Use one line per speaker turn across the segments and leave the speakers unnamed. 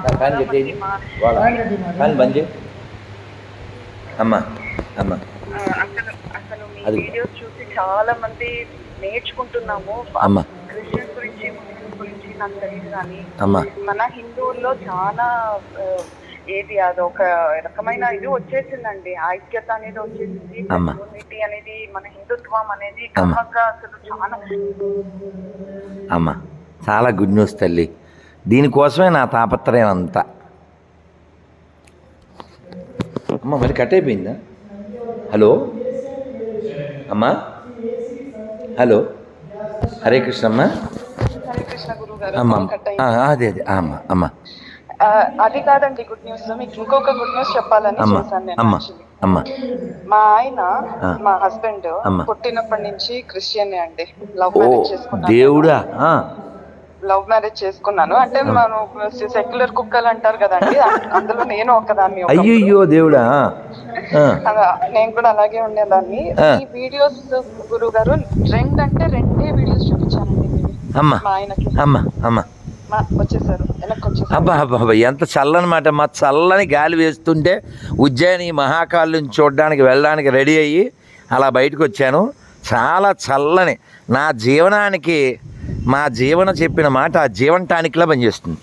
Fan కట్టేది వాళ్ళ fan బంద్ చేయి అమ్మా అమ్మా.
అసలు అసలు మీ వీడియోస్ చూసి చాలా మంది నేర్చుకుంటున్నాము.
అమ్మా
క్రిస్టియన్స్ గురించి ముస్లిమ్స్ గురించి నాకు తెలియదు, కానీ
అమ్మా
మన హిందువుల్లో చాలా ఏది అది ఒక రకమైన ఇది వచ్చేసిందండి, ఐక్యత అనేది వచ్చేసింది, యూనిటీ అనేది, మన హిందుత్వం అనేది క్రమంగా అసలు చాలా.
అమ్మా చాలా గుడ్ న్యూస్ తల్లి, దీనికోసమే నా తాపత్రయం అంతా. అమ్మ మరి కట్ అయిపోయిందా? హలో అమ్మా, హలో, హరే కృష్ణ అమ్మా.
హరే కృష్ణ గురువు గారు.
అమ్మా అదే అదే అమ్మా అమ్మా.
అది కాదండి గుడ్ న్యూస్, మీకు ఇంకొక గుడ్ న్యూస్ చెప్పాలని చేశాను నేను.
అమ్మా
మా ఆయన, మా హస్బెండ్ పుట్టినప్పటి నుంచి క్రిస్టియన్ అండి. లవ్ మ్యారేజ్ చేసుకున్నాను.
దేవుడా!
లవ్ మ్యారేజ్ చేసుకున్నాను. అంటే మనం సెక్యులర్ కుక్కలు అంటారు కదండి, అందులో నేను ఒకదాన్ని.
అయ్యో దేవుడా!
నేను కూడా అలాగే ఉండేదాన్ని. ఈ వీడియోస్ గురువు గారు రెండే వీడియోస్ చూపించానండి మా ఆయనకి. వచ్చేసారు, వెనక్కి వచ్చేసారు.
అబ్బా అబ్బా ఎంత చల్లని మాట. మా చల్లని గాలి వేస్తుంటే ఉజ్జయిని మహాకాళి నుంచి చూడడానికి వెళ్ళడానికి రెడీ అయ్యి అలా బయటకు వచ్చాను. చాలా చల్లని నా జీవనానికి, మా జీవన చెప్పిన మాట ఆ జీవన టానిక్లా పనిచేస్తుంది.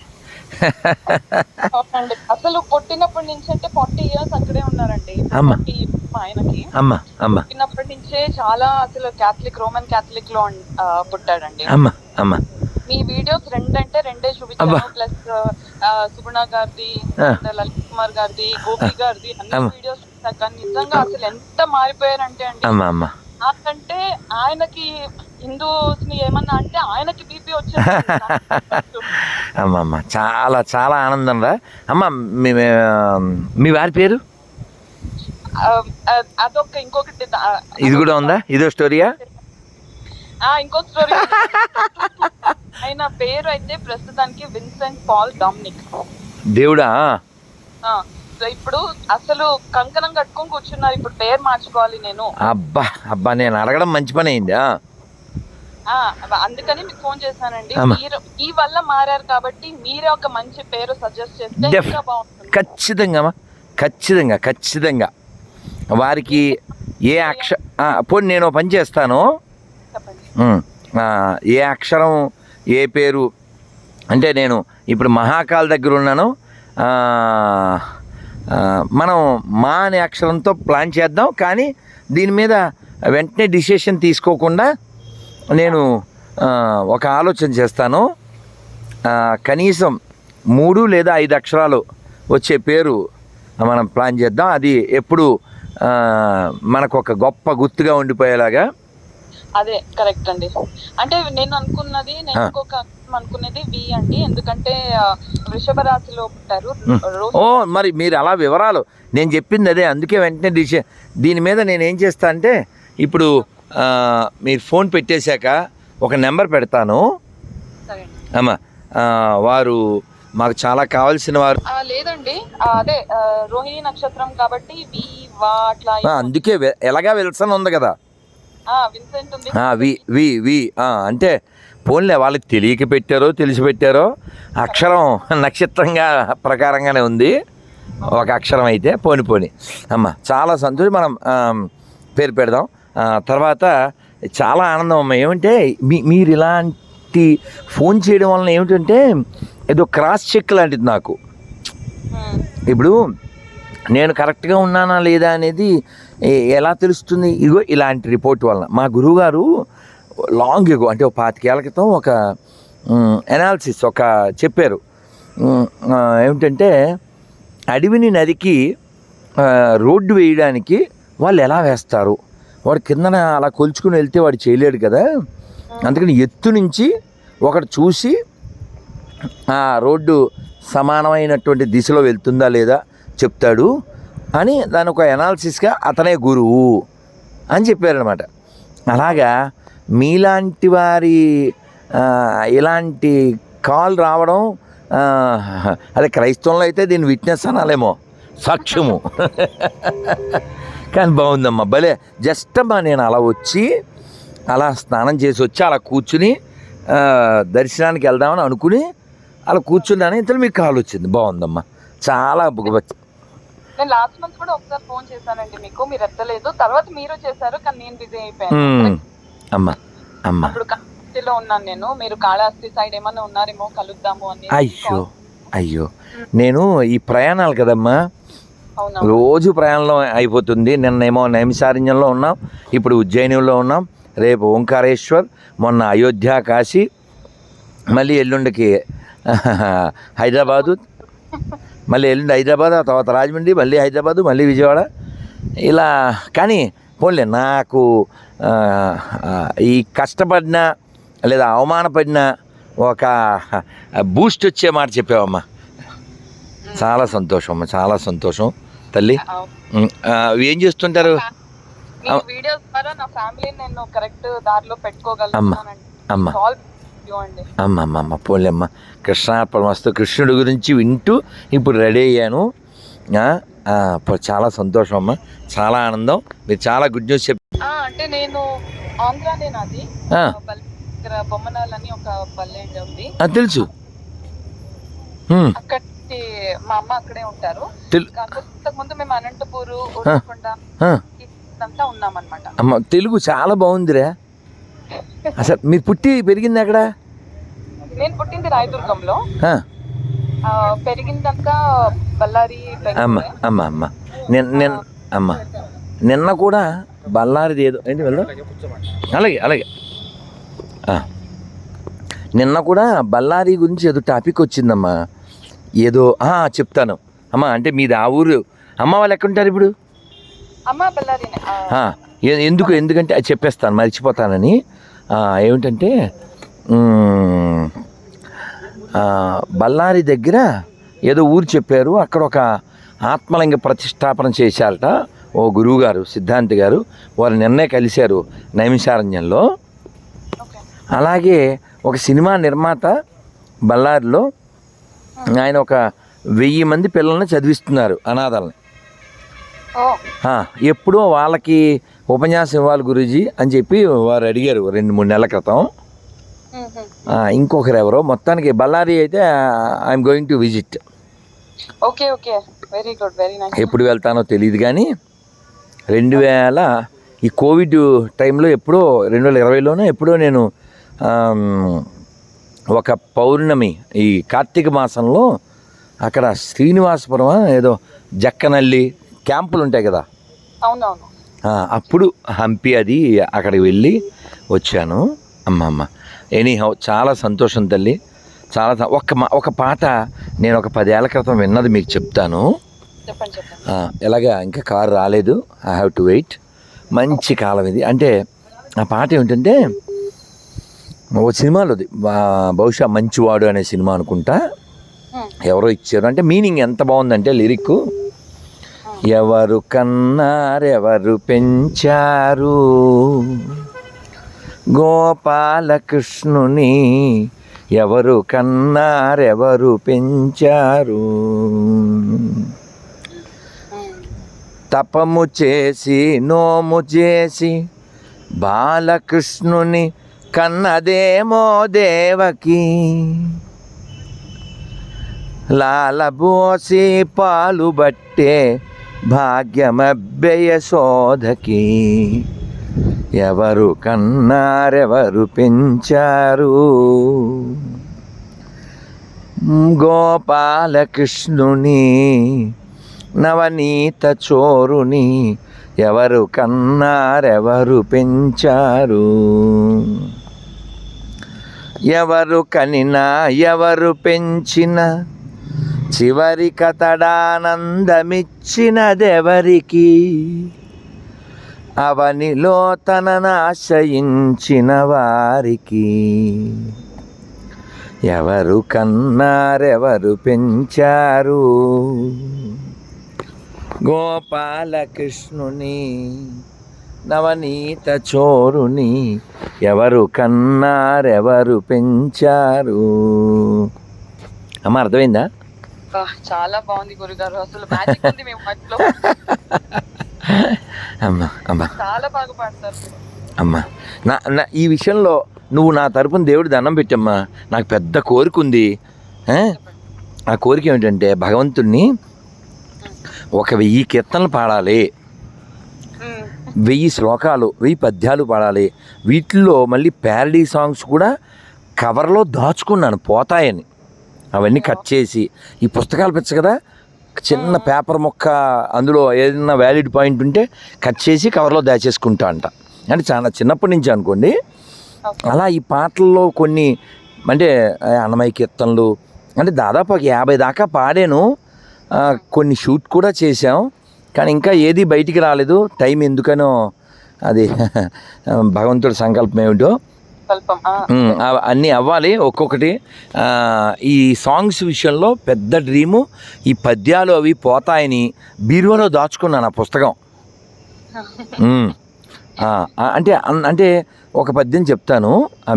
అసలు పుట్టినప్పటి నుంచి అంటే 40 years అక్కడే ఉన్నారండి ఆయనకి. పుట్టినప్పటి నుంచే చాలా అసలు క్యాథలిక్, రోమన్ క్యాథలిక్ లో పుట్టాడండి. మీ వీడియోస్ రెండే చూపించాను. ప్లస్ సుగుణ గారిది, లలిత్ కుమార్ గారిది, గోపి గారిది అన్ని వీడియోస్ చూసాక నిజంగా అసలు ఎంత మారిపోయారంటే అండి. నాకంటే ఆయనకి హిందూస్ ని ఏమన్నా అంటే ఆయనకి బీపీ వచ్చేది.
అమ్మమ్మ చాలా చాలా ఆనందం రా అమ్మ. మీ వారి పేరు?
అదొక ఇంకొకటి
ఇది కూడా ఉందా? ఇదో స్టోరీయా?
ఇంకో స్టోరీ. ఆయన పేరు అయితే ప్రస్తుతానికి విన్సెంట్ పాల్ డామినిక్.
దేవుడా!
ఇప్పుడు అసలు కంకణం కట్టుకొని కూర్చున్నారు. ఇప్పుడు పేరు మార్చుకోవాలి నేను.
అబ్బా అబ్బా, నేను అడగడం మంచి పని అయింది.
అందుకని మీకు ఫోన్ చేశానండి. మీరు ఈ వల్ల మారారు కాబట్టి మీరే ఒక మంచి పేరు సజెస్ట్ చేస్తే ఇంకా బాగుంటుంది.
ఖచ్చితంగా ఖచ్చితంగా ఖచ్చితంగా వారికి ఏ పోనీ నేను పని చేస్తాను. ఏ అక్షరం ఏ పేరు అంటే, నేను ఇప్పుడు మహాకాల్ దగ్గర ఉన్నాను. మనం మా అనే అక్షరంతో ప్లాన్ చేద్దాం, కానీ దీని మీద వెంటనే డిసిషన్ తీసుకోకుండా నేను ఒక ఆలోచన చేస్తాను. కనీసం 3 లేదా 5 అక్షరాలు వచ్చే పేరు మనం ప్లాన్ చేద్దాం. అది ఎప్పుడు మనకు ఒక గొప్ప గుర్తుగా ఉండిపోయేలాగా.
అదే కరెక్ట్ అండి. అంటే నేను అనుకున్నది, అనుకునేది వి అండి, ఎందుకంటే వృషభ రాశిలో పుట్టారు.
మరి మీరు అలా వివరాలు నేను చెప్పింది అదే, అందుకే వెంటనే దీని మీద నేను ఏం చేస్తా అంటే, ఇప్పుడు మీరు ఫోన్ పెట్టేశాక ఒక నెంబర్ పెడతాను అమ్మా. వారు మాకు చాలా కావాల్సిన వారు.
లేదండి, అదే రోహిణి నక్షత్రం కాబట్టి వి వా అట్లా.
అందుకే ఎలాగా విల్సన్ ఉంది కదా,
విన్సెంట్ ఉంది.
వి అంటే పోన్లే, వాళ్ళకి తెలియక పెట్టారో తెలిసి పెట్టారో, అక్షరం నక్షత్రంగా ప్రకారంగానే ఉంది. ఒక అక్షరం అయితే పోని అమ్మ. చాలా సంతోషం. మనం పేరు పెడదాం. తర్వాత చాలా ఆనందం అమ్మ. ఏమంటే మీరు ఇలాంటి ఫోన్ చేయడం వలన ఏమిటంటే ఏదో క్రాస్ చెక్ లాంటిది నాకు. ఇప్పుడు నేను కరెక్ట్గా ఉన్నానా లేదా అనేది ఎలా తెలుస్తుంది? ఇదిగో ఇలాంటి రిపోర్ట్ వలన. మా గురువుగారు లాంగ్ ఎగో, అంటే 25 ఏళ్ల క్రితం ఒక అనాలిసిస్ చెప్పారు. ఏమిటంటే అడవిని నరికి రోడ్డు వేయడానికి వాళ్ళు ఎలా వేస్తారు, వాడు కిందన అలా కొలుచుకుని వెళ్తే వాడు చేయలేడు కదా, అందుకని ఎత్తు నుంచి ఒకటి చూసి ఆ రోడ్డు సమానమైనటువంటి దిశలో వెళ్తుందా లేదా చెప్తాడు అని దాని ఒక అనాలిసిస్గా అతనే గురువు అని చెప్పారనమాట. అలాగా మీలాంటి వారి ఇలాంటి కాల్ రావడం, అదే క్రైస్తవంలో అయితే దీన్ని విట్నెస్ అనాలేమో, సాక్ష్యము. కానీ బాగుందమ్మా, భలే. జస్ట్ అమ్మా నేను అలా వచ్చి అలా స్నానం చేసి వచ్చి అలా కూర్చుని దర్శనానికి వెళ్దామని అనుకుని అలా కూర్చున్నాను, ఇంతలో మీకు కాల్ వచ్చింది. బాగుందమ్మా, చాలా
నేను లాస్ట్ మంత్ కూడా ఒకసారి ఫోన్ చేశానండి మీకు, మీరు ఎత్తలేదు. తర్వాత మీరు చేశారు కానీ నేను బిజీ అయిపోయాను.
అమ్మా అమ్మా
అప్పుడు కాళహస్తిలో ఉన్నాను నేను, మీరు కాళహస్తి సైడ్ ఏమన్నా ఉన్నారేమో కలుద్దాము అని.
అయ్యో నేను ఈ ప్రయాణాలు కదమ్మా,
అవునా,
రోజు ప్రయాణంలో అయిపోతుంది. నిన్నేమో నైమిసారణ్యంలో ఉన్నాం, ఇప్పుడు ఉజ్జయినిలో ఉన్నాం, రేపు ఓంకారేశ్వర్, మొన్న అయోధ్య, కాశీ, మళ్ళీ ఎల్లుండికి హైదరాబాదు, మళ్ళీ ఎల్లుండి హైదరాబాద్, ఆ తర్వాత రాజమండ్రి, మళ్ళీ హైదరాబాదు, మళ్ళీ విజయవాడ, ఇలా. కానీ పోన్లే, నాకు ఈ కష్టపడిన లేదా అవమానపడిన ఒక బూస్ట్ వచ్చే మాట చెప్పావమ్మా. చాలా సంతోషం అమ్మా, చాలా సంతోషం తల్లి. ఏం చేస్తుంటారు?
వీడియోస్ ద్వారా నా ఫ్యామిలీ నేను కరెక్ట్ దారిలో పెట్టుకోగలుగుతానండి.
అమ్మ పోలేమ్మ, కృష్ణార్పణమస్తు. కృష్ణుడి గురించి వింటూ ఇప్పుడు రెడీ అయ్యాను. చాలా సంతోషం అమ్మ, చాలా ఆనందం. మీరు చాలా గుడ్ న్యూస్
అంటే నేను ఆంధ్రానే, నాది బొమ్మనాలని ఒక పల్లె ఉంది,
తెలుసు.
అక్కడ మా అమ్మ అక్కడే ఉంటారు. కాకపోతే ముందు మేము అనంతపూరు అంతా ఉన్నామన్నమాట.
అమ్మ తెలుగు చాలా బాగుందిరా. అసలు మీరు పుట్టి పెరిగింది ఎక్కడ?
నేను పుట్టింది రాయదుర్గంలో, పెరిగిందంతా బళ్ళారి.
అమ్మ నిన్న కూడా బళ్ళారిది ఏదో ఏంటి వెళ్ళు, అలాగే నిన్న కూడా బళ్ళారి గురించి ఏదో టాపిక్ వచ్చిందమ్మా, ఏదో చెప్తాను అమ్మ. అంటే మీది ఆ ఊరు, అమ్మ వాళ్ళు ఎక్కడుంటారు ఇప్పుడు? ఎందుకంటే అది చెప్పేస్తాను, మర్చిపోతానని. ఏమిటంటే బళ్ళారి దగ్గర ఏదో ఊరు చెప్పారు, అక్కడ ఒక ఆత్మలింగ ప్రతిష్టాపన చేశారట ఓ గురువుగారు, సిద్ధాంతి గారు. వారు నిన్నే కలిశారు నైమిషారణ్యంలో. అలాగే ఒక సినిమా నిర్మాత బళ్ళారిలో, ఆయన ఒక 1000 మంది పిల్లల్ని చదివిస్తున్నారు, అనాథల్ని. ఎప్పుడో వాళ్ళకి ఉపన్యాసం ఇవ్వాలి గురూజీ అని చెప్పి వారు అడిగారు 2-3 నెలల క్రితం. ఇంకొకరు ఎవరో, మొత్తానికి బళ్ళారి అయితే I'm going to visit.
Very good, very nice.
ఎప్పుడు వెళ్తానో తెలియదు కానీ 2000 ఈ కోవిడ్ టైంలో ఎప్పుడో 2020లోనో ఎప్పుడో నేను ఒక పౌర్ణమి ఈ కార్తీక మాసంలో అక్కడ శ్రీనివాసపురం ఏదో జక్కనల్లి క్యాంపులు ఉంటాయి కదా,
అవునవును,
అప్పుడు హంపి అది అక్కడికి వెళ్ళి వచ్చాను. అమ్మమ్మ ఎనీహౌ చాలా సంతోషం తల్లి, చాలా. ఒక పాట నేను ఒక 10 ఏళ్ల క్రితం విన్నది మీకు చెప్తాను. ఎలాగా ఇంకా కారు రాలేదు, ఐ హ్యావ్ టు వెయిట్. మంచి కాలం ఇది. అంటే ఆ పాట ఏమిటంటే ఓ సినిమాలోది, బహుశా మంచివాడు అనే సినిమా అనుకుంటా, ఎవరో ఇచ్చారు. అంటే మీనింగ్ ఎంత బాగుందంటే లిరిక్, ఎవరు కన్నారెవరు పెంచారు గోపాలకృష్ణుని, ఎవరు కన్నారెవరు పెంచారు, తపము చేసి నోము చేసి బాలకృష్ణుని కన్నదేమో దేవకి, లాలబోసి పాలు బట్టే భాగ్యమబ్బెయ శోధకి, ఎవరు కన్నారెవరు పెంచారు గోపాలకృష్ణుని, నవనీత చోరుని, ఎవరు కన్నారెవరు పెంచారు, ఎవరు కనినా ఎవరు పెంచిన చివరి కతడానందమిచ్చినదెవరికి, అవనిలో తననాశ్రయించిన వారికి, ఎవరు కన్నారెవరు పెంచారు గోపాలకృష్ణుని, నవనీత చోరుని, ఎవరు కన్నారెవరు పెంచారు. అమ్మ అర్థమైందా?
చాలా బాగుంది గురుగారు, అసలు మ్యాజిక్ ఉంది మీ వాటిలో.
అమ్మా
చాలా బాగా పాడతారు
అమ్మా. నా ఈ విషయంలో నువ్వు నా తరపున దేవుడి దండం పెట్టమ్మా. నాకు పెద్ద కోరిక ఉంది, ఆ కోరిక ఏమిటంటే భగవంతుడిని ఒక 1000 కీర్తనలు పాడాలి, 1000 శ్లోకాలు 1000 పద్యాలు పాడాలి. వీటిల్లో మళ్ళీ ప్యారడీ సాంగ్స్ కూడా కవర్లో దాచుకున్నాను పోతాయని. అవన్నీ కట్ చేసి, ఈ పుస్తకాలు పిచ్చ కదా, చిన్న పేపర్ ముక్క అందులో ఏదైనా వ్యాలిడ్ పాయింట్ ఉంటే కట్ చేసి కవర్లో దాచేసుకుంటా అంట. అంటే చాలా చిన్నప్పటి నుంచి అనుకోండి. అలా ఈ పాటల్లో కొన్ని అంటే అన్నమయ్య కీర్తనలు అంటే దాదాపు 50 దాకా పాడాను. కొన్ని షూట్ కూడా చేసాం, కానీ ఇంకా ఏది బయటికి రాలేదు. టైం ఎందుకనో అది భగవంతుడి సంకల్పం ఏమిటో అన్నీ అవ్వాలి ఒక్కొక్కటి. ఈ సాంగ్స్ విషయంలో పెద్ద డ్రీము, ఈ పద్యాలు అవి పోతాయని బీరువాలో దాచుకున్నాను ఆ పుస్తకం. అంటే అంటే ఒక పద్యం చెప్తాను,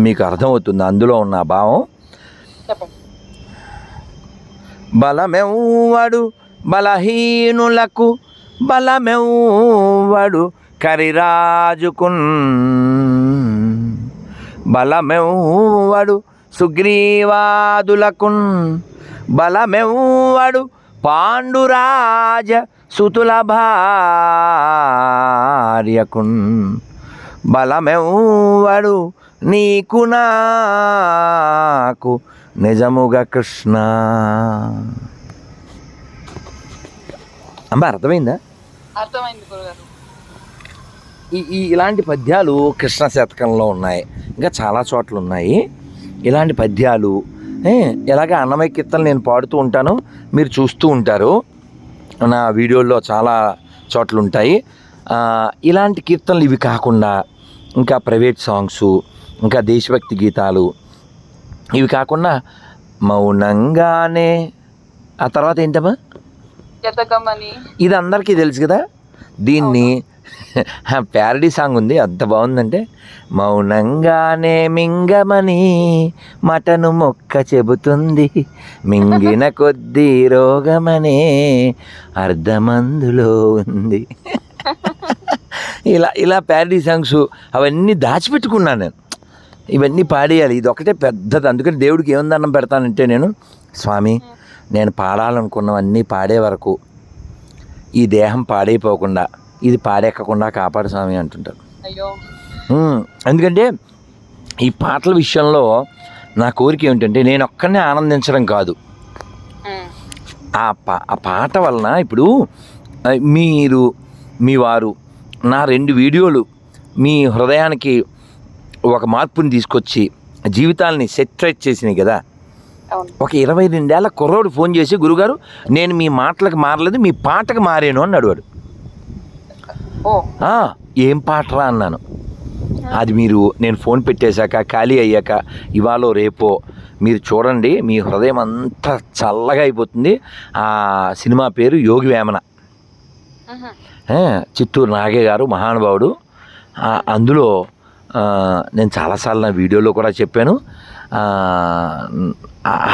మీకు అర్థమవుతుంది అందులో ఉన్న భావం. బలమెవ్వడు బలహీనులకు, బలమెవ్వడు కరిరాజుకున్, బలమెవ్వడు సుగ్రీవాదులకున్, బలమెవ్వడు పాండురాజ సుతుల భార్యకున్, బలమెవ్వడు నీకు నాకు నిజముగా కృష్ణ. అమ్మా అర్థమైందా?
అర్థమైంది గురుగారు.
ఇలాంటి పద్యాలు కృష్ణ శతకంలో ఉన్నాయి, ఇంకా చాలా చోట్ల ఉన్నాయి ఇలాంటి పద్యాలు. ఇలాగే అన్నమయ్య కీర్తనలు నేను పాడుతూ ఉంటాను, మీరు చూస్తూ ఉంటారు, నా వీడియోల్లో చాలా చోట్ల ఉంటాయి. ఇలాంటి కీర్తనలు ఇవి కాకుండా ఇంకా ప్రైవేట్ సాంగ్స్, ఇంకా దేశభక్తి గీతాలు, ఇవి కాకుండా మౌనంగానే, ఆ తర్వాత ఏంటమ్మా ఇది అందరికీ తెలుసు కదా. దీన్ని ప్యారడీ సాంగ్ ఉంది, అంత బాగుందంటే, మౌనంగానే మింగమని మటను మొక్క చెబుతుంది, మింగిన కొద్దీ రోగమనే అర్ధమందులో ఉంది. ఇలా ప్యారడీ సాంగ్స్ అవన్నీ దాచిపెట్టుకున్నాను నేను. ఇవన్నీ పాడేయాలి, ఇది ఒకటే పెద్దది. అందుకని దేవుడికి ఏం దండం పెడతానంటే, నేను స్వామి నేను పాడాలనుకున్నవన్నీ పాడే వరకు ఈ దేహం పాడైపోకుండా, ఇది పాడెక్కకుండా కాపాడు స్వామి అంటుంటారు. ఎందుకంటే ఈ పాటల విషయంలో నా కోరిక ఏమిటంటే, నేను ఒక్కనే ఆనందించడం కాదు, ఆ పాట వలన ఇప్పుడు మీరు మీ వారు నా 2 వీడియోలు మీ హృదయానికి ఒక మార్పుని తీసుకొచ్చి జీవితాలని సెట్రైట్ చేసినాయి కదా. ఒక 22 ఏళ్ల కుర్రోడు ఫోన్ చేసి, గురుగారు నేను మీ మాటలకు మారలేదు, మీ పాటకు మారాను అన్నాడు వాడు. ఏం పాటరా అన్నాను. అది మీరు నేను ఫోన్ పెట్టేశాక ఖాళీ అయ్యాక ఇవాళ రేపో మీరు చూడండి, మీ హృదయం అంతా చల్లగా అయిపోతుంది. ఆ సినిమా పేరు యోగి వేమన, చిత్తూరు నాగయ్య గారు మహానుభావుడు. అందులో నేను చాలాసార్లు నా వీడియోలో కూడా చెప్పాను,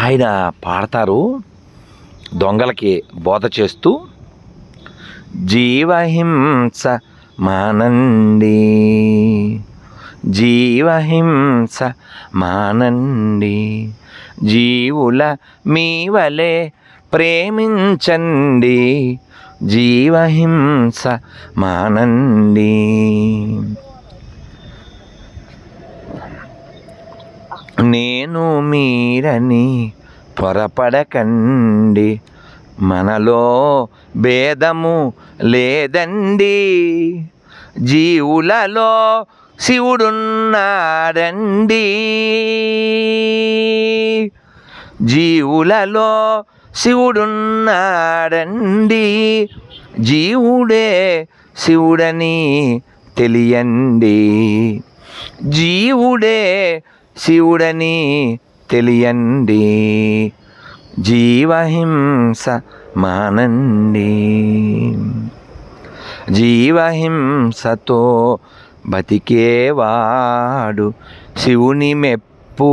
ఆయన పాడతారు దొంగలకి బోధ చేస్తూ, జీవహింస మానండి, జీవహింస మానండి, జీవుల మీ వలె ప్రేమించండి, జీవహింస మానండి. నేను మీరని త్వరపడకండి, మనలో భేదము లేదండి, జీవులలో శివుడున్నాడండి, జీవులలో శివుడున్నాడండి, జీవుడే శివుడని తెలియండి, జీవుడే శివుడని తెలియండి, జీవహింస మానండి, జీవహింసతో బతికేవాడు శివుని మెప్పు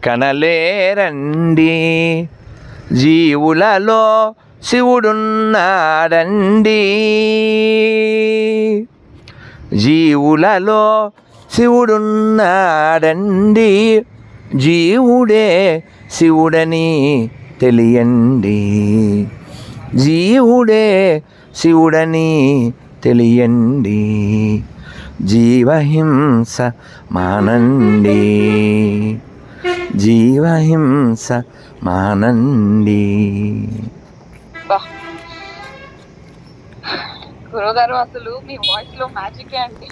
కనలేరండి, జీవులలో శివుడున్నాడండి, జీవులలో శివుడున్నాడండి, జీవుడే శివుడని తెలియండి, జీవుడే శివుడని తెలియండి, జీవహింస మానండి, జీవహింస మానండి.
గురుగారు అసలు మీ వాయిస్ లో మ్యాజిక్ అండి.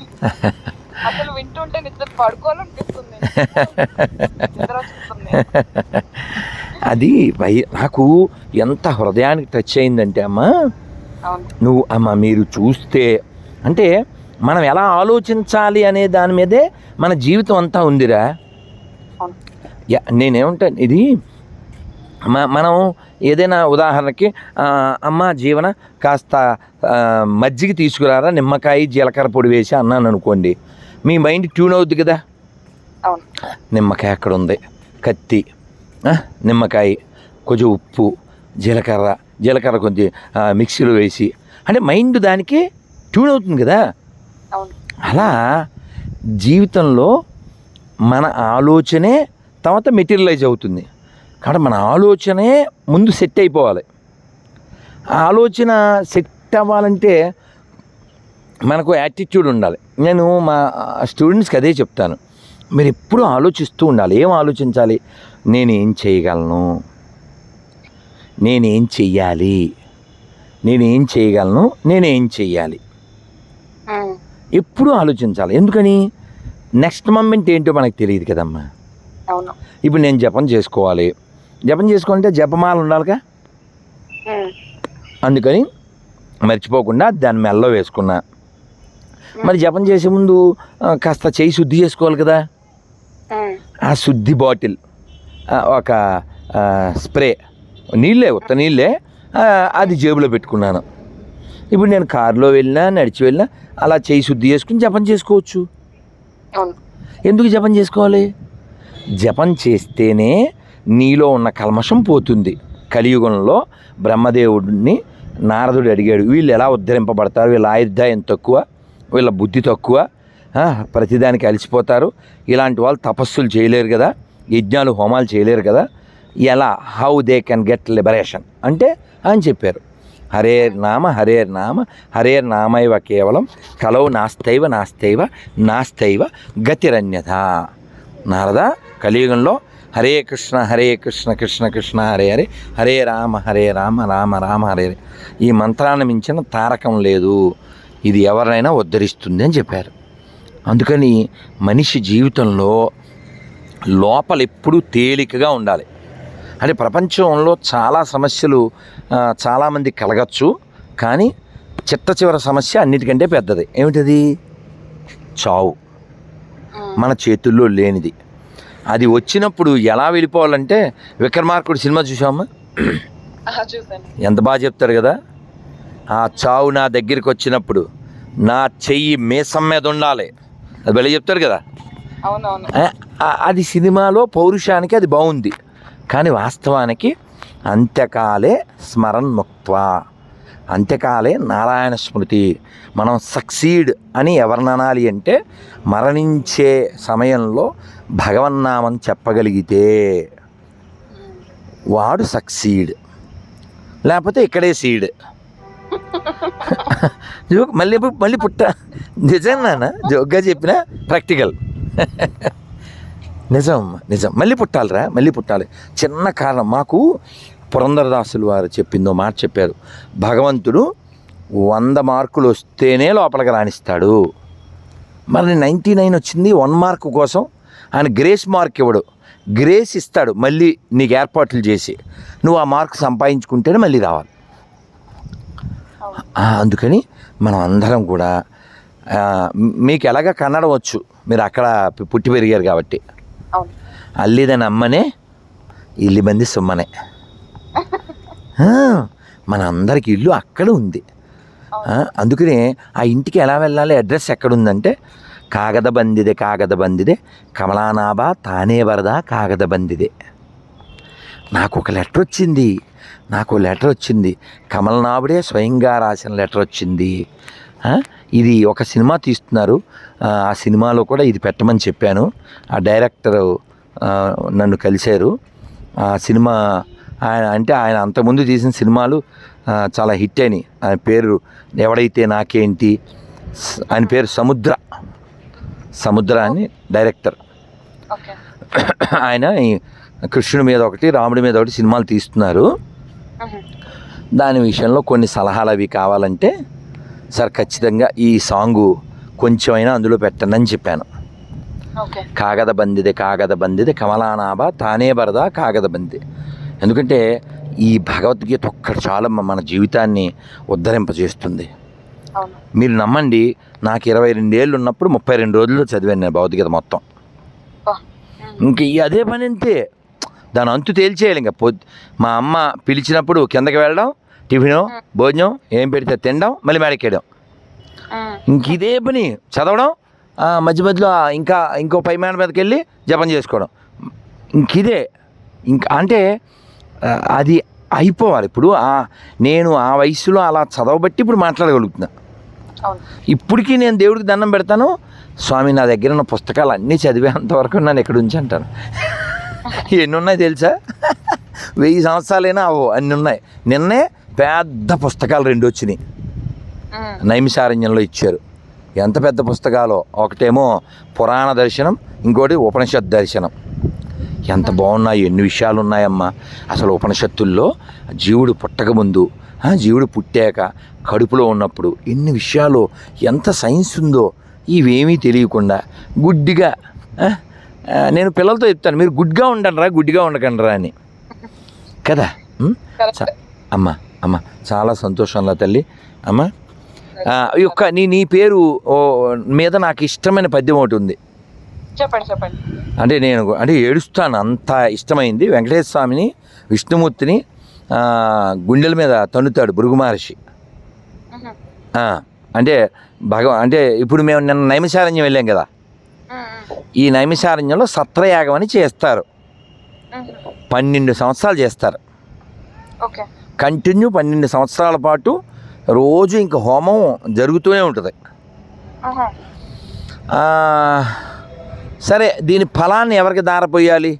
అసలు వింటుంటే నిద్ర పడుకోవాలనిపిస్తుంది.
అది నాకు ఎంత హృదయానికి టచ్ అయిందంటే అమ్మా, మీరు చూస్తే అంటే మనం ఎలా ఆలోచించాలి అనే దాని మీదే మన జీవితం అంతా ఉందిరా. నేనేమంటాను, ఇది మనం ఏదైనా ఉదాహరణకి అమ్మ జీవన కాస్త మజ్జిగ తీసుకురారా, నిమ్మకాయ జీలకర్ర పొడి వేసి అన్నాను అనుకోండి, మీ మైండ్ ట్యూన్ అవుద్ది కదా. నిమ్మకాయ ఎక్కడ ఉంది, కత్తి, నిమ్మకాయ, కొంచెం ఉప్పు, జీలకర్ర కొంచెం మిక్సీలో వేసి అంటే మైండ్ దానికి ట్యూన్ అవుతుంది కదా. అలా జీవితంలో మన ఆలోచనే తర్వాత మెటీరియలైజ్ అవుతుంది. కాబట్టి మన ఆలోచనే ముందు సెట్ అయిపోవాలి. ఆ ఆలోచన సెట్ అవ్వాలంటే మనకు యాటిట్యూడ్ ఉండాలి. నేను మా స్టూడెంట్స్కి అదే చెప్తాను, మీరు ఎప్పుడూ ఆలోచిస్తూ ఉండాలి. ఏం ఆలోచించాలి? నేనేం చేయగలను, నేనేం చెయ్యాలి, నేనేం చేయగలను, నేనేం చెయ్యాలి, ఎప్పుడూ ఆలోచించాలి. ఎందుకని? నెక్స్ట్ మూమెంట్ ఏంటో మనకు తెలియదు కదమ్మా. ఇప్పుడు నేను జపం చేసుకోవాలి, జపం చేసుకోవాలంటే జపమాల ఉండాలిగా. అందుకని మర్చిపోకుండా దాన్ని మెల్లో వేసుకున్నా. మరి జపం చేసే ముందు కాస్త చేయి శుద్ధి చేసుకోవాలి కదా. ఆ శుద్ధి బాటిల్, ఒక స్ప్రే, ఉత్త నీళ్ళే, అది జేబులో పెట్టుకున్నాను. ఇప్పుడు నేను కారులో వెళ్ళినా నడిచి వెళ్ళినా అలా చేయి శుద్ధి చేసుకుని జపం చేసుకోవచ్చు. ఎందుకు జపం చేసుకోవాలి? జపం చేస్తేనే నీలో ఉన్న కల్మషం పోతుంది. కలియుగంలో బ్రహ్మదేవుడిని నారదుడు అడిగాడు, వీళ్ళు ఎలా ఉద్ధరింపబడతారు, వీళ్ళ ఆయుర్దాయం తక్కువ, వీళ్ళ బుద్ధి తక్కువ, ప్రతిదానికి అలసిపోతారు, ఇలాంటి వాళ్ళు తపస్సులు చేయలేరు కదా, యజ్ఞాలు హోమాలు చేయలేరు కదా, ఎలా, how they can get liberation అంటే అని చెప్పారు. హరేర్ నామ హరేర్ నామ హరేర్ నామైవ కేవలం కలౌ నాస్తైవ నాస్తైవ నాస్తైవ గతిరన్యథ. నారద, కలియుగంలో హరే కృష్ణ కృష్ణ కృష్ణ హరే హరే, హరే రామ రామ రామ హరే హరే, ఈ మంత్రాన్ని మించిన తారకం లేదు, ఇది ఎవరినైనా ఉద్ధరిస్తుంది అని చెప్పారు. అందుకని మనిషి జీవితంలో లోపల ఎప్పుడూ తేలికగా ఉండాలి. అంటే ప్రపంచంలో చాలా సమస్యలు చాలామంది కలగచ్చు, కానీ చిట్ట సమస్య అన్నిటికంటే పెద్దది. ఏమిటది? చావు. మన చేతుల్లో లేనిది. అది వచ్చినప్పుడు ఎలా వెళ్ళిపోవాలంటే, విక్రమార్కుడు సినిమా చూసామా? ఎంత బాగా చెప్తారు కదా, ఆ చావు నా దగ్గరికి వచ్చినప్పుడు నా చెయ్యి మీసం మీద ఉండాలి, అది వెళ్ళి చెప్తారు కదా. అది సినిమాలో పౌరుషానికి అది బాగుంది, కానీ వాస్తవానికి అంత్యకాలే స్మరణ్ముక్త్వా, అంత్యకాలే నారాయణ స్మృతి. మనం సక్సీడ్ అని ఎవరిననాలి అంటే, మరణించే సమయంలో భగవన్నామం చెప్పగలిగితే వాడు సక్సీడ్, లేకపోతే ఇక్కడే సీడ్. జోక్ మళ్ళీ పుట్ట, నిజంగా జోక్గా చెప్పిన ప్రాక్టికల్. నిజం మళ్ళీ పుట్టాలి. చిన్న కారణం, మాకు పురంధరదాసులు వారు చెప్పిందో మాట చెప్పారు, భగవంతుడు 100 మార్కులు వస్తేనే లోపలికి రాణిస్తాడు. మరి 99 వచ్చింది, 1 మార్కు కోసం ఆయన గ్రేస్ మార్క్ ఇవ్వడు, గ్రేస్ ఇస్తాడు మళ్ళీ నీకు ఏర్పాట్లు చేసి, నువ్వు ఆ మార్కు సంపాదించుకుంటేనే మళ్ళీ రావాలి. అందుకని మనం అందరం కూడా, మీకు ఎలాగ కన్నడ వచ్చు, మీరు అక్కడ పుట్టి పెరిగారు కాబట్టి, అల్లిదని అమ్మనే ఇల్లు మంది సుమ్మనే, మన అందరికి ఇల్లు అక్కడ ఉంది. అందుకనే ఆ ఇంటికి ఎలా వెళ్ళాలి, అడ్రస్ ఎక్కడుందంటే, కాగద బందిదే కమలానాభా తానే వరదా కాగద బందిదే. నాకు లెటర్ వచ్చింది, కమలనాభుడే స్వయంగా రాసిన లెటర్ వచ్చింది. ఇది ఒక సినిమా తీస్తున్నారు, ఆ సినిమాలో కూడా ఇది పెట్టమని చెప్పాను. ఆ డైరెక్టర్ నన్ను కలిశారు, ఆ సినిమా ఆయన అంతకుముందు తీసిన సినిమాలు చాలా హిట్ అయినాయి. ఆయన పేరు ఎవడైతే నాకేంటి, ఆయన పేరు సముద్ర అని డైరెక్టర్.
ఓకే.
ఆయన ఈ కృష్ణుడి మీద ఒకటి, రాముడి మీద ఒకటి సినిమాలు తీస్తున్నారు. దాని విషయంలో కొన్ని సలహాలు అవి కావాలంటే సార్ ఖచ్చితంగా ఈ సాంగు కొంచెమైనా అందులో పెట్టండి అని చెప్పాను.
ఓకే.
కాగద బందిదే కమలానాభ తానే బరదా కాగద బంది. ఎందుకంటే ఈ భగవద్గీత ఒక్కటి చాలమ్మ మన జీవితాన్ని ఉద్ధరింపజేస్తుంది.
అవును.
మీరు నమ్మండి, నాకు 22 ఏళ్ళు ఉన్నప్పుడు 32 రోజుల్లో చదివాను నేను భగవద్గీత మొత్తం. ఇంక అదే పని అంతే, దాని అంతు తేల్చేయాలి. ఇంకా మా అమ్మ పిలిచినప్పుడు కిందకి వెళ్ళడం, టిఫిను భోజనం ఏం పెడితే తినడం, మళ్ళీ మేడకెళ్ళడం, ఇంక ఇదే పని. చదవడం, మధ్య మధ్యలో ఇంకో పైమాన మీదకి వెళ్ళి జపం చేసుకోవడం, ఇంకిదే. ఇంకా అంటే అది అయిపోవాలి. ఇప్పుడు నేను ఆ వయసులో అలా చదవబట్టి ఇప్పుడు మాట్లాడగలుగుతున్నా. ఇప్పటికీ నేను దేవుడికి దండం పెడతాను, స్వామి నా దగ్గర ఉన్న పుస్తకాలు అన్నీ చదివేంతవరకు నన్ను ఎక్కడ ఉంచి అంటాను. ఎన్ని ఉన్నాయి తెలుసా? 1000 సంవత్సరాలైనా అవో అన్నీ ఉన్నాయి. నిన్నే పెద్ద పుస్తకాలు 2 వచ్చినాయి, నైమిషారణ్యంలో ఇచ్చారు. ఎంత పెద్ద పుస్తకాలో, ఒకటేమో పురాణ దర్శనం, ఇంకోటి ఉపనిషత్ దర్శనం. ఎంత బాగున్నాయి, ఎన్ని విషయాలు ఉన్నాయమ్మా. అసలు ఉపనిషత్తుల్లో జీవుడు పుట్టకముందు, జీవుడు పుట్టాక, కడుపులో ఉన్నప్పుడు ఎన్ని విషయాలు, ఎంత సైన్స్ ఉందో ఇవేమీ తెలియకుండా గుడ్డిగా. నేను పిల్లలతో చెప్తాను, మీరు గుడ్గా ఉండకండిరా అని కదా. అమ్మ చాలా సంతోషంలా తల్లి. అమ్మ యొక్క నీ పేరు మీద నాకు ఇష్టమైన పద్యం ఒకటి ఉంది.
చెప్పండి.
అంటే ఏడుస్తాను, అంత ఇష్టమైంది. వెంకటేశ్వర స్వామిని, విష్ణుమూర్తిని గుండెల మీద తన్నుతాడు భృగు మహర్షి. అంటే ఇప్పుడు మేము నిన్న నైమిషారణ్యం వెళ్ళాం కదా, ఈ నైమిషారణ్యంలో సత్రయాగం అని చేస్తారు. 12 సంవత్సరాలు చేస్తారు కంటిన్యూ. 12 సంవత్సరాల పాటు రోజు ఇంక హోమం జరుగుతూనే ఉంటుంది. సరే, దీని ఫలాన్ని ఎవరికి దారపోయాలి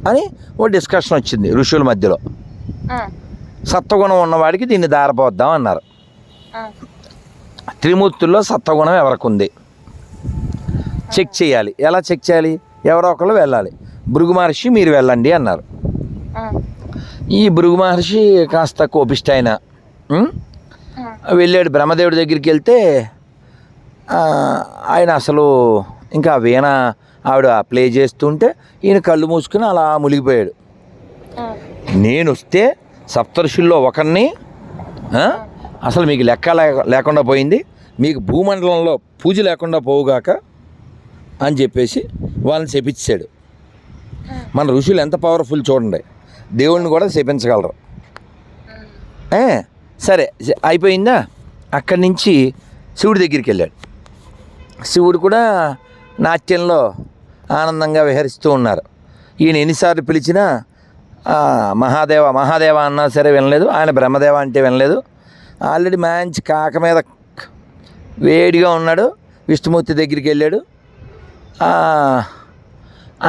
అని ఓ డిస్కషన్ వచ్చింది ఋషుల మధ్యలో. సత్వగుణం ఉన్నవాడికి దీన్ని దారపోద్దాం అన్నారు. త్రిమూర్తుల్లో సత్వగుణం ఎవరికి ఉంది చెక్ చేయాలి. ఎలా చెక్ చేయాలి? ఎవరో ఒకళ్ళు వెళ్ళాలి. భృగు మహర్షి మీరు వెళ్ళండి అన్నారు. ఈ భృగు మహర్షి కాస్త కోపిష్ట ఆయన వెళ్ళాడు. బ్రహ్మదేవుడి దగ్గరికి వెళ్తే ఆయన అసలు ఇంకా వీణ ఆవిడ ప్లే చేస్తుంటే ఈయన కళ్ళు మూసుకుని అలా మునిగిపోయాడు. నేను వస్తే సప్తర్షుల్లో ఒకరిని అసలు మీకు లెక్క లేకుండా పోయింది, మీకు భూమండలంలో పూజ లేకుండా పోవుగాక అని చెప్పేసి వాళ్ళని శపించాడు. మన ఋషులు ఎంత పవర్ఫుల్ చూడండి, దేవుణ్ణి కూడా శపించగలరు. సరే అయిపోయిందా? అక్కడి నుంచి శివుడి దగ్గరికి వెళ్ళాడు. శివుడు కూడా నాట్యంలో ఆనందంగా విహరిస్తూ ఉన్నారు. ఈయన ఎన్నిసార్లు పిలిచినా మహాదేవ అన్నా సరే వినలేదు. ఆయన బ్రహ్మదేవ అంటే వినలేదు. ఆల్రెడీ మంచి కాక మీద వేడిగా ఉన్నాడు. విష్ణుమూర్తి దగ్గరికి వెళ్ళాడు.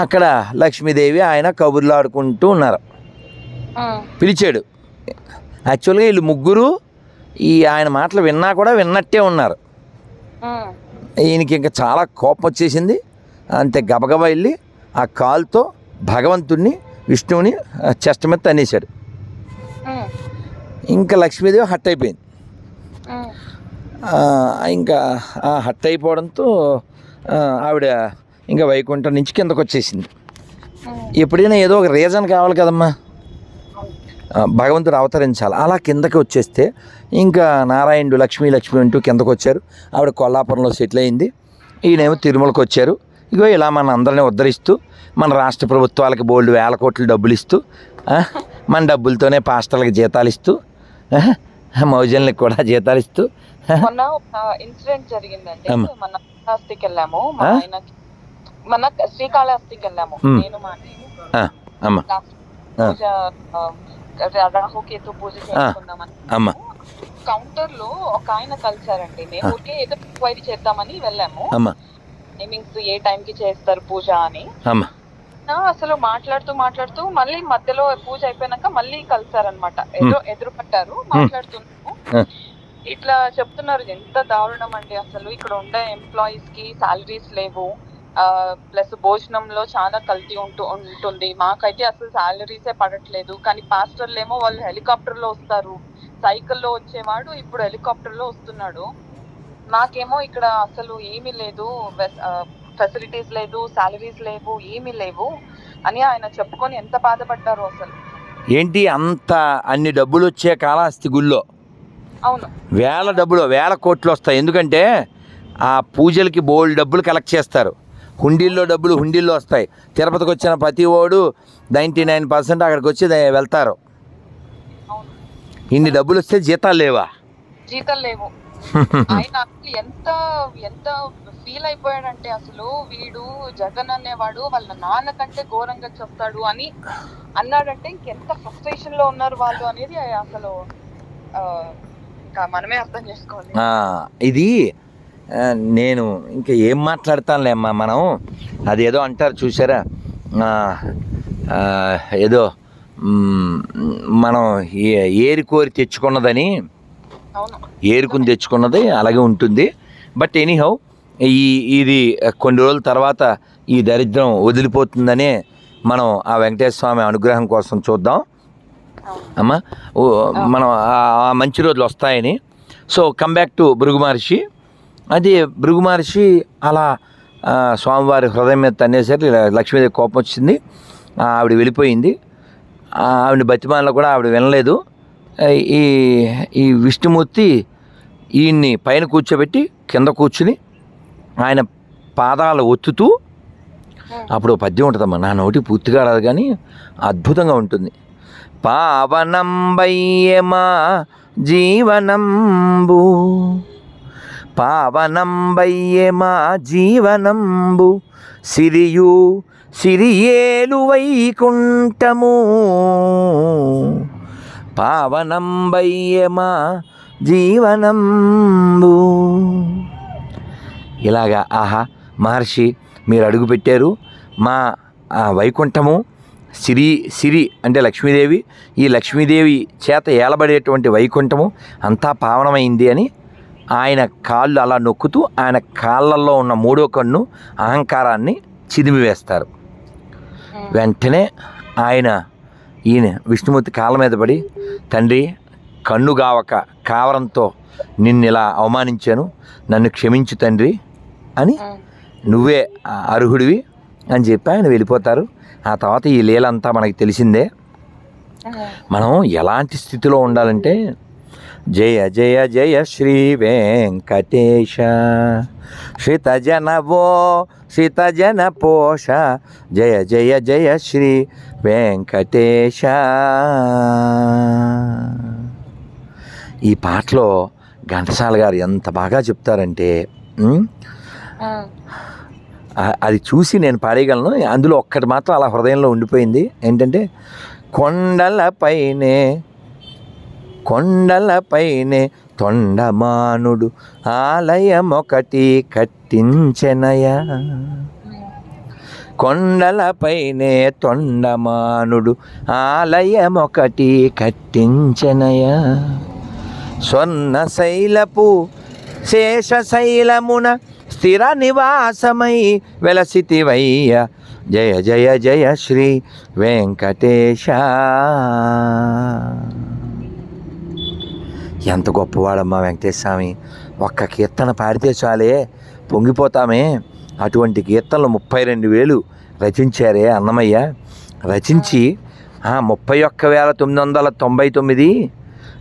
అక్కడ లక్ష్మీదేవి ఆయన కబుర్లు ఆడుకుంటూ ఉన్నారు. పిలిచాడు. యాక్చువల్గా వీళ్ళు ముగ్గురు ఆయన మాటలు విన్నా కూడా విన్నట్టే ఉన్నారు. ఈయనకి ఇంకా చాలా కోపం వచ్చేసింది. అంతే గబగబా వెళ్ళి ఆ కాలుతో భగవంతుడిని, విష్ణువుని చెస్ట్ మీద తన్నేశాడు. ఇంకా లక్ష్మీదేవి హట్ అయిపోయింది. ఇంకా హట్ అయిపోవడంతో ఆవిడ ఇంకా వైకుంఠం నుంచి కిందకు వచ్చేసింది. ఎప్పుడైనా ఏదో ఒక రీజన్ కావాలి కదమ్మా, భగవంతుడు అవతరించాలి. అలా కిందకి వచ్చేస్తే ఇంకా నారాయణుడు లక్ష్మీ అంటూ కిందకు వచ్చారు. ఆవిడ కొల్లాపురంలో సెటిల్ అయింది. ఈయనేమో తిరుమలకు వచ్చారు. ఇగో ఇలా మన అందరినీ ఉద్ధరిస్తూ, మన రాష్ట్ర ప్రభుత్వాలకి బోల్డ్ వేల కోట్లు డబ్బులు ఇస్తూ, మన డబ్బులతోనే పాస్టర్లకు జీతాలు ఇస్తూ, మౌజన్లకు కూడా జీతాలు ఇస్తూ.
మొన్న ఇన్సిడెంట్ జరిగిందండి. మన శ్రీకాళహస్తికి వెళ్ళాము, మన శ్రీకాళహస్తికి వెళ్ళాము. నేను రాహుకేతు పూజ చేసుకుందామని కౌంటర్ లో ఒక ఆయన కలిసారండి. మేము ఊరికే ఏదో ఎంక్వైరీ చేద్దామని వెళ్ళాము. టైమింగ్స్ ఏ టైం కి చేస్తారు పూజ అని. అసలు మాట్లాడుతూ మళ్ళీ మధ్యలో పూజ అయిపోయినాక మళ్ళీ కలిసారనమాట. ఎదురు పట్టారు, మాట్లాడుతున్నాము. ఇట్లా చెప్తున్నారు, ఎంత దారుణం అండి అసలు. ఇక్కడ ఉండే ఎంప్లాయీస్ కి సాలరీస్ లేవు, ప్లస్ భోజనంలో చాలా కల్తీ ఉంటుంది. మాకైతే అసలు సాలరీసే పడట్లేదు. కానీ పాస్టర్లు ఏమో వాళ్ళు హెలికాప్టర్ లో వస్తారు, సైకిల్లో వచ్చేవాడు ఇప్పుడు హెలికాప్టర్ లో వస్తున్నాడు. నాకేమో ఇక్కడ అసలు ఏమీ లేదు, ఫెసిలిటీస్ లేదు, సాలరీస్ లేవు, ఏమీ లేవు అని ఆయన చెప్పుకొని ఎంత బాధపడ్డారు అసలు.
ఏంటి అంత అన్ని డబ్బులు వచ్చే కాళహస్తి గుళ్ళో?
అవును,
వేల కోట్లు వస్తాయి. ఎందుకంటే ఆ పూజలకి బోల్డ్ డబ్బులు కలెక్ట్ చేస్తారు. హుండీల్లో డబ్బులు హుండీల్లో వస్తాయి. తిరుపతికి వచ్చిన ప్రతి ఓడు 99% అక్కడికి వచ్చి వెళ్తారు. ఇన్ని డబ్బులు వస్తే జీతాలు లేవా?
జీతాలు లేవు. ఆయన ఎంత ఎంత ఫీల్ అయిపోయాడంటే అసలు, వీడు జగన్ అనేవాడు వాళ్ళ నాన్న కంటే ఘోరంగా చెప్తాడు అని అన్నాడంటే ఇంకెంత ఫ్రస్ట్రేషన్ లో ఉన్నారు వాళ్ళు అనేది అసలు ఇంకా మనమే అర్థం చేసుకోవాలి.
ఇది నేను ఇంకా ఏం మాట్లాడతానులే అమ్మా. మనం అదేదో అంటారు చూసారా, ఏదో మనం ఏరి కోరి తెచ్చుకున్నదని, ఏరుకుని తెచ్చుకున్నది అలాగే ఉంటుంది. బట్ ఎనీహౌ ఇది కొన్ని రోజుల తర్వాత ఈ దరిద్రం వదిలిపోతుందనే మనం ఆ వెంకటేశ్వర స్వామి అనుగ్రహం కోసం చూద్దాం అమ్మా. మనం ఆ మంచి రోజులు వస్తాయని. So come back to Bhrigu Maharshi. అది భృగు మహర్షి అలా స్వామివారి హృదయం మీద తన్నేసరికి లక్ష్మీదేవి కోపం వచ్చింది. ఆవిడ వెళ్ళిపోయింది. ఆవిడ బతిమాలలో కూడా ఆవిడ వినలేదు. ఈ విష్ణుమూర్తి ఈయన్ని పైన కూర్చోబెట్టి కింద కూర్చుని ఆయన పాదాలు ఒత్తుతూ, అప్పుడు పద్యం ఉంటుందమ్మా, నా నోటి పూర్తిగా రాదు కానీ అద్భుతంగా ఉంటుంది. పావనంబయ్యమా జీవనంబు, పావనంబయ్యమా జీవనంబు, సిరియు సిరియేలు వైకుంఠము, పావనంబయ్యమా జీవనంబు. ఇలాగా ఆహా మహర్షి మీరు అడుగుపెట్టారు, మా వైకుంఠము సిరి అంటే లక్ష్మీదేవి, ఈ లక్ష్మీదేవి చేత ఏలబడేటువంటి వైకుంఠము అంతా పావనమైంది అని ఆయన కాళ్ళు అలా నొక్కుతూ ఆయన కాళ్ళల్లో ఉన్న మూడో కన్ను అహంకారాన్ని చిదిమివేస్తారు. వెంటనే ఈయన విష్ణుమూర్తి కాళ్ళ మీద పడి, తండ్రి కన్ను గావక కావరంతో నిన్నిలా అవమానించాను, నన్ను క్షమించు తండ్రి అని, నువ్వే అర్హుడివి అని చెప్పి ఆయన వెళ్ళిపోతారు. ఆ తర్వాత ఈ లీలంతా మనకి తెలిసిందే. మనం ఎలాంటి స్థితిలో ఉండాలంటే, జయ జయ జయ శ్రీ వెంకటేశ, శ్రితజనవో శ్రితజన పోష, జయ జయ జయ శ్రీ వెంకటేశ. ఈ పాటలో ఘంటసాల గారు ఎంత బాగా చెప్తారంటే, అది చూసి నేను పాడేయగలను. అందులో ఒక్కటి మాత్రం అలా హృదయంలో ఉండిపోయింది. ఏంటంటే, కొండలపైనే తొండమానుడు ఆలయమొకటి కట్టించెనయ, కొండలపైనే తొండమానుడు ఆలయమొకటి కట్టించెనయ, స్వర్ణశైలపు శేషశైలమున స్థిర నివాసమై వెలసితివయ్య, జయ జయ జయ శ్రీ వెంకటేశ. ఎంత గొప్పవాడమ్మా వెంకటేశ్వర స్వామి. ఒక్క కీర్తన పాడితే చాలే పొంగిపోతామే. అటువంటి కీర్తనలు 32,000 రచించారే అన్నమయ్య. రచించి 31,999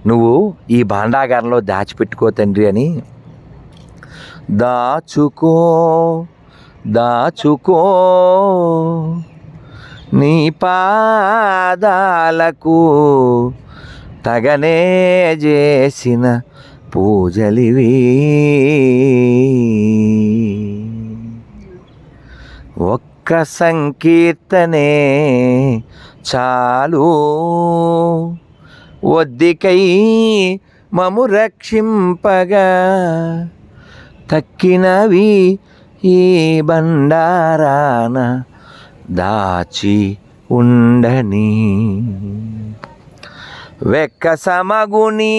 నువ్వు ఈ భాండాగారంలో దాచిపెట్టుకో తండ్రి అని. దాచుకో దాచుకో నీ పాదాలకు తగనే చేసిన పూజలివి, ఒక్క సంకీర్తనే చాలు ఒద్దికై మము రక్షింపగా, తక్కినవి ఈ బండారాన దాచి ఉండని. వెక్కసమగుని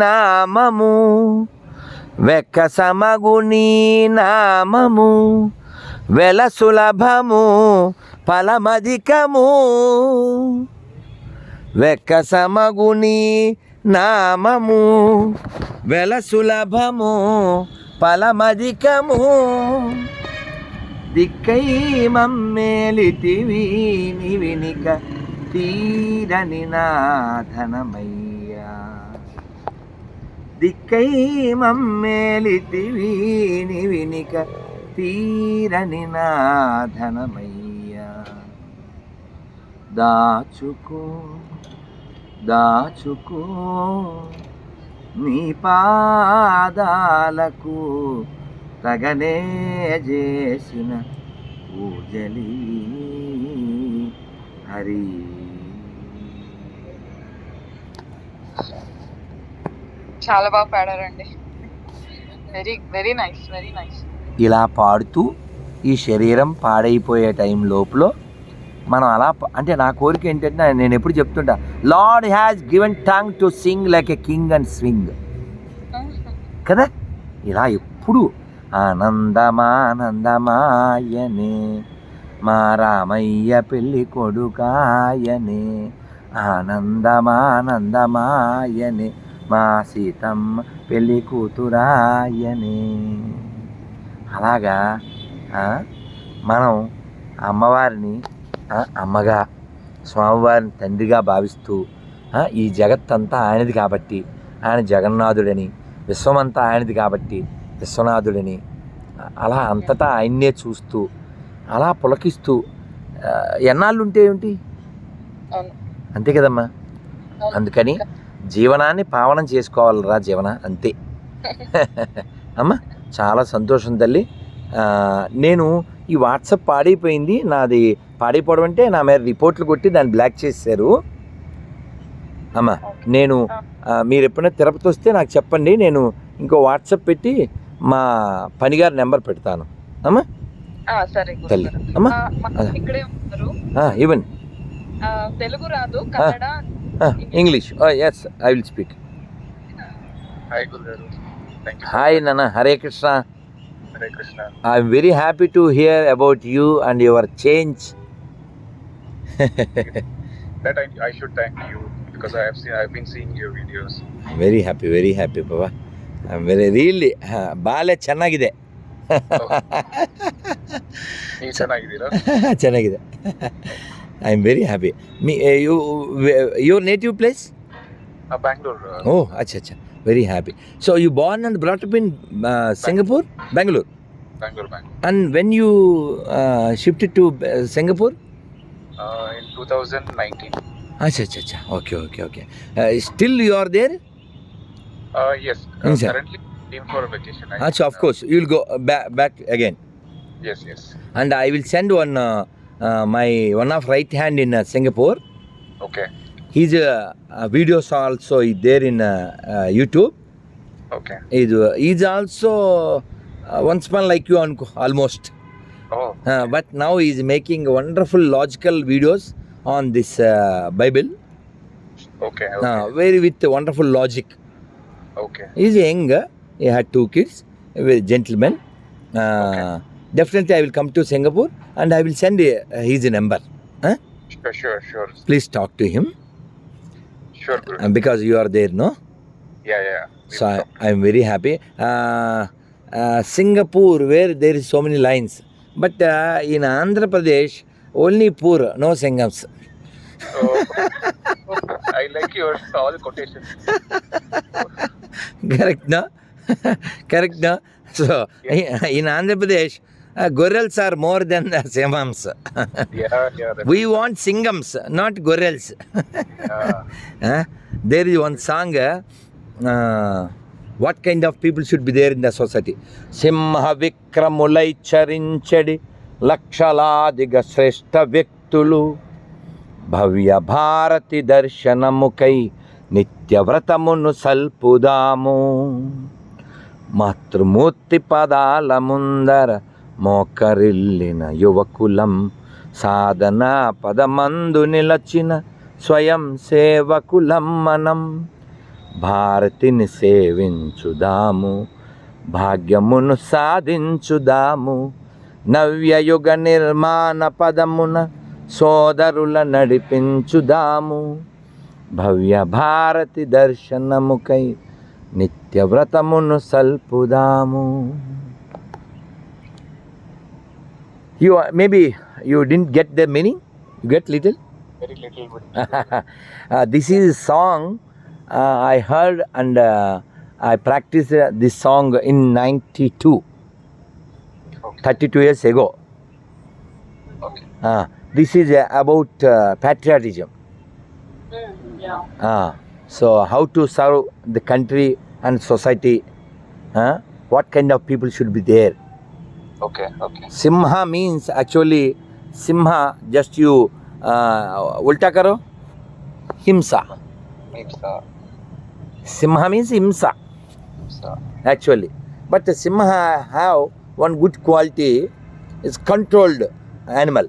నామము, వెక్కసమగుని నామము, వెల సులభము ఫలమధికము. వెక్కసమగుని నామము, వెల సులభము ఫలమధికము. దిక్కై మమ్మేలితివి నివినిక తీరని నాధనమయ్యా. దిక్కై మమ్మేలితివి నివినిక తీరని నాధనమయ్యా. దాచుకో దాచుకో నీ పాదాలకు తగనే చేసిన పూజలి హరి.
చాలా బాగా పాడారండి. Very very nice, very nice.
ఇలా పాడుతూ ఈ శరీరం పాడైపోయే టైం లోపల మనం అలా అంటే నా కోరిక ఏంటంటే నేను ఎప్పుడు చెప్తుంటా, Lord has given tongue to sing like a king and swing కదా. ఇలా ఎప్పుడు ఆనందమానందమాయనే మా రామయ్య పెళ్ళి కొడుకాయనే, ఆనందమానందమాయనే మా సీతమ్మ పెళ్ళి కూతురాయనే. అలాగా మనం అమ్మవారిని అమ్మగా, స్వామివారిని తండ్రిగా భావిస్తూ ఈ జగత్తంతా ఆయనది కాబట్టి ఆయన జగన్నాథుడని, విశ్వమంతా ఆయనది కాబట్టి విశ్వనాథుడని, అలా అంతటా ఆయన్నే చూస్తూ అలా పులకిస్తూ ఎన్నాళ్ళు ఉంటే ఏమిటి, అంతే కదమ్మా. అందుకని జీవనాన్ని పావనం చేసుకోవాలరా జీవన, అంతే. అమ్మ చాలా సంతోషం తల్లి. నేను ఈ వాట్సాప్ పాడైపోయింది నాది. పాడైపోవడం అంటే నా మీద రిపోర్ట్లు కొట్టి దాన్ని బ్లాక్ చేశారు అమ్మ. నేను మీరు ఎప్పుడైనా తిరుపతి వస్తే నాకు చెప్పండి, నేను ఇంకో వాట్సాప్ పెట్టి మా పనిగారి నెంబర్ పెడతాను అమ్మ.
సరే
తల్లి అమ్మ ఇవ్వండి.
తెలుగు రాదు, Kannada,
English. Yes, I will speak.
Hi గురుగారు.
హాయ్ నాన్న. Hare Krishna.
Hare Krishna.
I am very happy to hear about you and your change.
That I should thank you because I've been seeing your videos.
Very happy Baba. I am very really ಬಾಳೆ ಚೆನ್ನಾಗಿದೆ.
ನೀವು ಚೆನ್ನಾಗಿದ್ದೀರಾ?
ಚೆನ್ನಾಗಿದೆ. I am very happy. Your native place?
Bangalore.
Oh, acha. Very happy. So you born and brought up in Singapore? Bangalore. And when you shifted to Singapore?
In 2019.
Acha. Okay. Still you are there?
Yes.
Yes,
Currently came for a vacation.
Acha, of course. You will go back again.
Yes.
And I will send my one of right hand in Singapore.
Okay.
His videos also there in YouTube.
Okay.
He's also once upon like you almost.
Oh.
But now he's making wonderful logical videos on this Bible.
Okay.
Very with wonderful logic.
Okay.
He's young. He had 2 kids. A very gentleman. Definitely I will come to Singapore and I will send his number.
Sure.
Please talk to him.
Sure, Guru.
Because you are there, no?
Yeah.
So I am very happy. Singapore, where there is so many lines, but in Andhra Pradesh only poor, no Singams.
I like your all quotations.
Correct, no? So in Andhra Pradesh, gorals are more than the Singams.
Yeah.
We want Singams, not gorals. There is one song. What kind of people should be there in the society? Simha Vikramulai Charinchadi Lakshaladiga Shrestha Vyktulu Bhavya Bharati Darshanamukai Nityavratamunu Salpudamu Matrumurti Padala Mundara మోకరిల్లిన యువకులం సాధన పదమందు నిలచిన స్వయం సేవకులం మనం. భారతిని సేవించుదాము, భాగ్యమును సాధించుదాము. నవ్యయుగ నిర్మాణ పదమున సోదరుల నడిపించుదాము. భవ్య Bharati దర్శనముకై నిత్యవ్రతమును సల్పుదాము. Maybe you didn't get the meaning? You get little?
Very little bit.
This is a song I heard and I practiced this song in 92,
Okay.
32 years ago.
Okay.
This is about patriotism.
Yeah.
So how to serve the country and society. What kind of people should be there.
Okay. Okay.
Simha means actually, Simha just you ulta karo, himsa.
It's
Simha means himsa actually. But the Simha have one good quality, is controlled animal.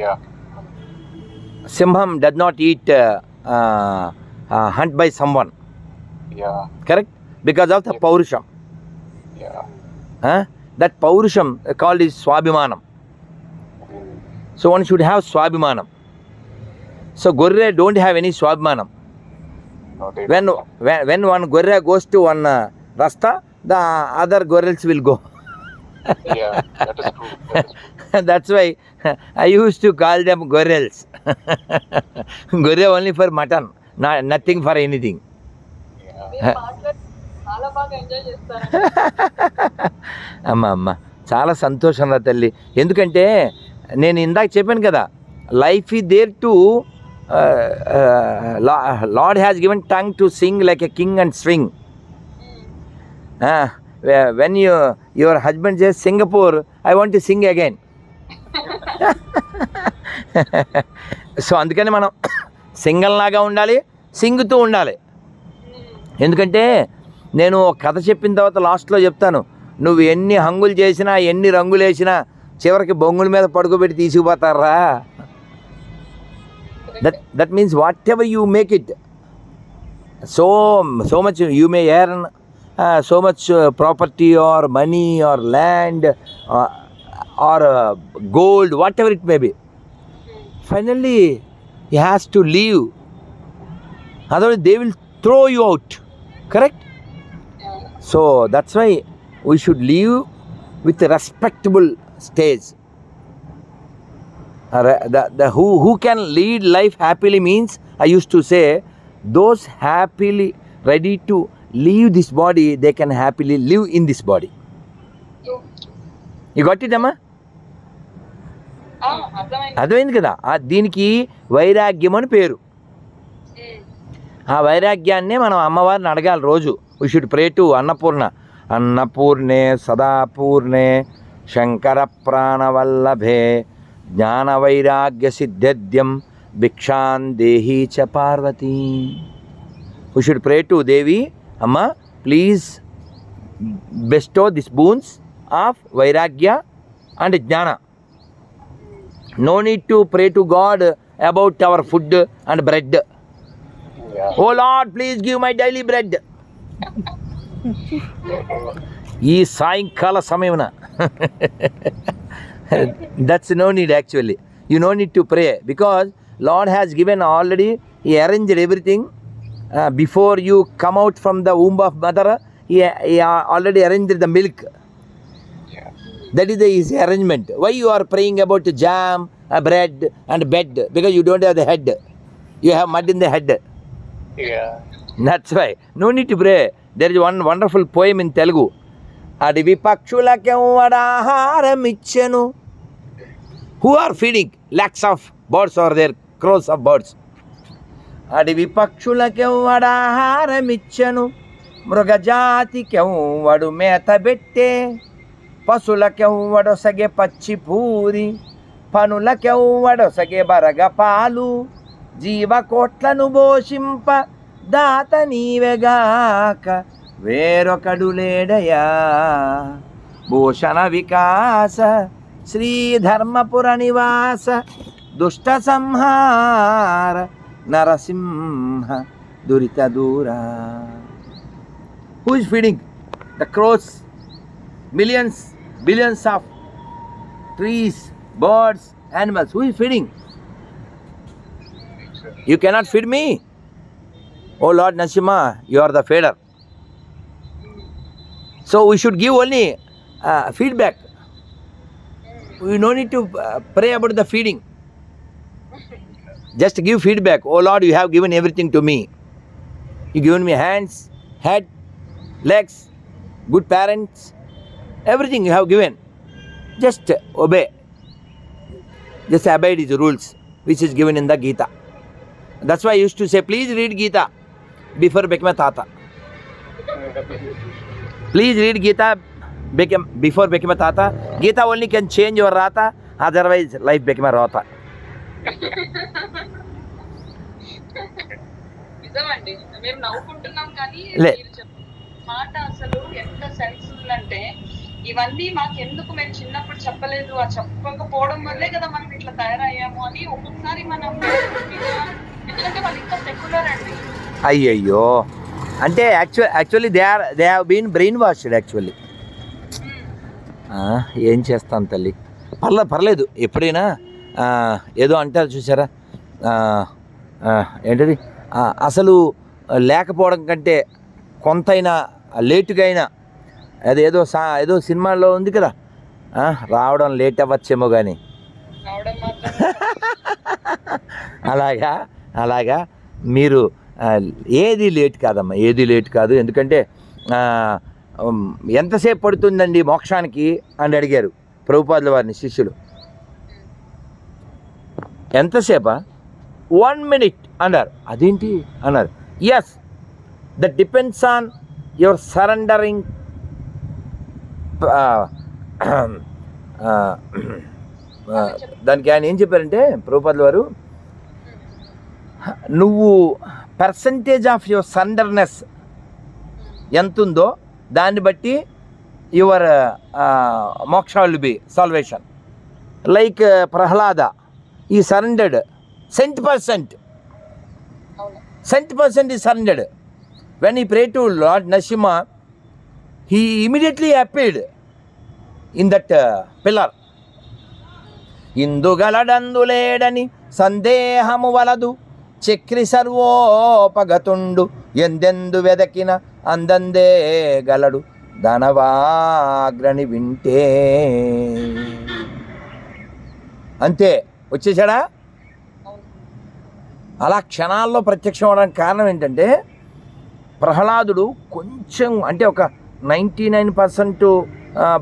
yeah.
Simham does not eat hunt by someone,
Yeah.
correct? Because of the
Yes.
paurusham.
Yeah.
That paurusham called is swabhimanam. So one should have swabhimanam. So gorre don't have any swabhimanam.
No, they
When one gorre goes to one rasta, the other gorrels will go.
Yeah, that is true. That is true.
That's why I used to call them gorrels. Gorre only for mutton, nothing for anything.
Yeah.
మీరు మాట్లాడి చాలా బాగా enjoy చేస్తారు.
అమ్మ చాలా సంతోషం రా తల్లి. ఎందుకంటే నేను ఇందాక చెప్పాను కదా, life is there to lord has given tongue to sing like a king and swing. When your husband says Singapore, I want to sing again. So అందుకని మనం సింగల్ లాగా ఉండాలి, సింగుతూ ఉండాలి. ఎందుకంటే నేను ఒక కథ చెప్పిన తర్వాత లాస్ట్లో చెప్తాను, నువ్వు ఎన్ని హంగులు చేసినా ఎన్ని రంగులు వేసినా చివరికి బొంగుల మీద పడుకోబెట్టి తీసుకుపోతారా. That means whatever you make it, so much you may earn, so much property or money or land or gold, whatever it may be, finally he has to leave, otherwise they will throw you out, correct? So that's why we should live with a respectable stage. Who can lead life happily means, I used to say, those happily ready to leave this body, they can happily live in this body. You got it, Amma? అర్థమైంది కదా. దీనికి వైరాగ్యం అని పేరు. ఆ వైరాగ్యాన్నే మనం అమ్మవారిని అడగాలి రోజు. We should pray to Annapurna. అన్నపూర్ణే సదాపూర్ణే శంకర ప్రాణవల్లభే జ్ఞాన వైరాగ్య సిద్ధ్యద్యం భిక్షాన్ దేహి చ Parvati. We should pray to Devi, అమ్మ please bestow this boons of vairagya and jnana. No need to pray to God about our food and bread.
Yeah.
Oh Lord, please give my daily bread. ఈ సాయంకాల సమయమున that's no need actually. You no need to pray because Lord has given already, He arranged everything before you come out from the womb of mother. He already arranged the milk.
Yeah.
That is his arrangement. Why you are praying about jam, bread and bed? Because you don't have the head. You have mud in the head.
Yeah.
That's why. No need to pray. There is one wonderful poem in Telugu. Adivi pakshulakem ichenu. Who are feeding? Lakhs of birds are there, crores of birds. Adivi pakshulakem ichenu. మృగజాతికెం వడు మేత బెట్టే పశులకెవ్వడొసగే పచ్చి పూరి పనులకెవ్వడొసగే బరగ పాలు జీవకోట్లను పోషింప దాత నీవెగాక వేరొకడు లేడయా భూషణ వికాస శ్రీధర్మపుర నివాస దుష్ట సంహార నరసింహ దురిత దూరా. Who is feeding the crows? Millions, billions of trees, birds, animals. Who is feeding? You cannot feed me. Oh Lord Narasimha, you are the feeder. So we should give only feedback. We no need to pray about the feeding. Just give feedback. Oh Lord, you have given everything to me. You given me hands, head, legs, good parents, everything you have given. Just obey. Just abide his rules, which is given in the Gita. That's why I used to say, please read Gita before become a tata. Please read Gita before become a tata. Gita only can change your rata, otherwise life become a rata.
నిజమండి, మేము నవ్వుకుంటున్నాం కానీ
లే.
మీరు చెప్పిన మాట అసలు ఎంత sense ఉందంటే, ఇవన్నీ మాకెందుకు మేము చిన్నప్పుడు చెప్పలేదు, ఆ చెప్పకపోవడం వల్లే కదా మనం ఇట్లా తయారయ్యాము అని ఒక్కొక్కసారి మనం ఎందుకంటే వాళ్ళు ఇంకా సెక్యులర్ అండి.
అయ్యయ్యో, అంటే actually they have been brain washed actually. ఏం చేస్తాం తల్లి, పర్లేదు. ఎప్పుడైనా ఏదో అంటారు చూసారా, ఏంటది, అసలు లేకపోవడం కంటే కొంతైనా లేటుగా అయినా, అదేదో ఏదో సినిమాలో ఉంది కదా, రావడం లేట్ అవ్వచ్చేమో కానీ
రావడం మాత్రం
అలాగా మీరు ఏది లేట్ కాదమ్మా, ఏది లేట్ కాదు. ఎందుకంటే ఎంతసేపు పడుతుందండి మోక్షానికి అని అడిగారు ప్రభుపాదుల వారిని శిష్యులు. ఎంతసేపా? 1 minute అన్నారు. అదేంటి అన్నారు. Yes, that depends on your surrendering. దానికి ఆయన ఏం చెప్పారంటే ప్రభుపాదుల వారు, నువ్వు పర్సంటేజ్ ఆఫ్ యువర్ సరెండర్నెస్ ఎంత ఉందో దాన్ని బట్టి యువర్ మోక్ష will be salvation. Like Prahlada, ఈ surrendered 100%. 100% is surrendered. When he prayed to Lord Narasimha, he immediately appeared in that pillar. ఇందుగలడందులేడని సందేహము వలదు, చక్రి సర్వోపగతుండు, ఎందెందు వెదకిన అందందే గలడు, ధనవాగ్రని వింటే. అంతే, వచ్చేసాడా? అలా క్షణాల్లో ప్రత్యక్షం అవడానికి కారణం ఏంటంటే, ప్రహ్లాదుడు కొంచెం అంటే ఒక 99%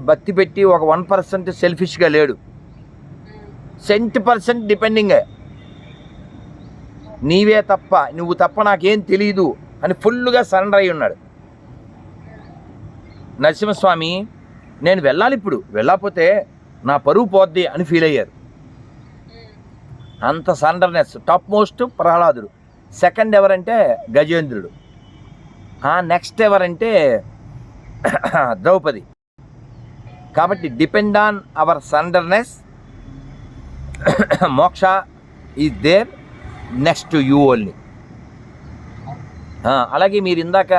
భక్తి పెట్టి ఒక 1% సెల్ఫిష్గా లేడు. 100% డిపెండింగ్. నీవే తప్ప, నువ్వు తప్ప నాకేం తెలియదు అని ఫుల్గా సరెండర్ అయి ఉన్నాడు. నరసింహస్వామి, నేను వెళ్ళాలి, ఇప్పుడు వెళ్ళకపోతే నా పరువు పోద్ది అని ఫీల్ అయ్యారు. అంత సరెండర్నెస్. టాప్ మోస్ట్ ప్రహ్లాదుడు. సెకండ్ ఎవరంటే గజేంద్రుడు. నెక్స్ట్ ఎవరంటే ద్రౌపది. కాబట్టి depend on our surrenderness. Moksha is there next to you only. అలాగే మీరు ఇందాక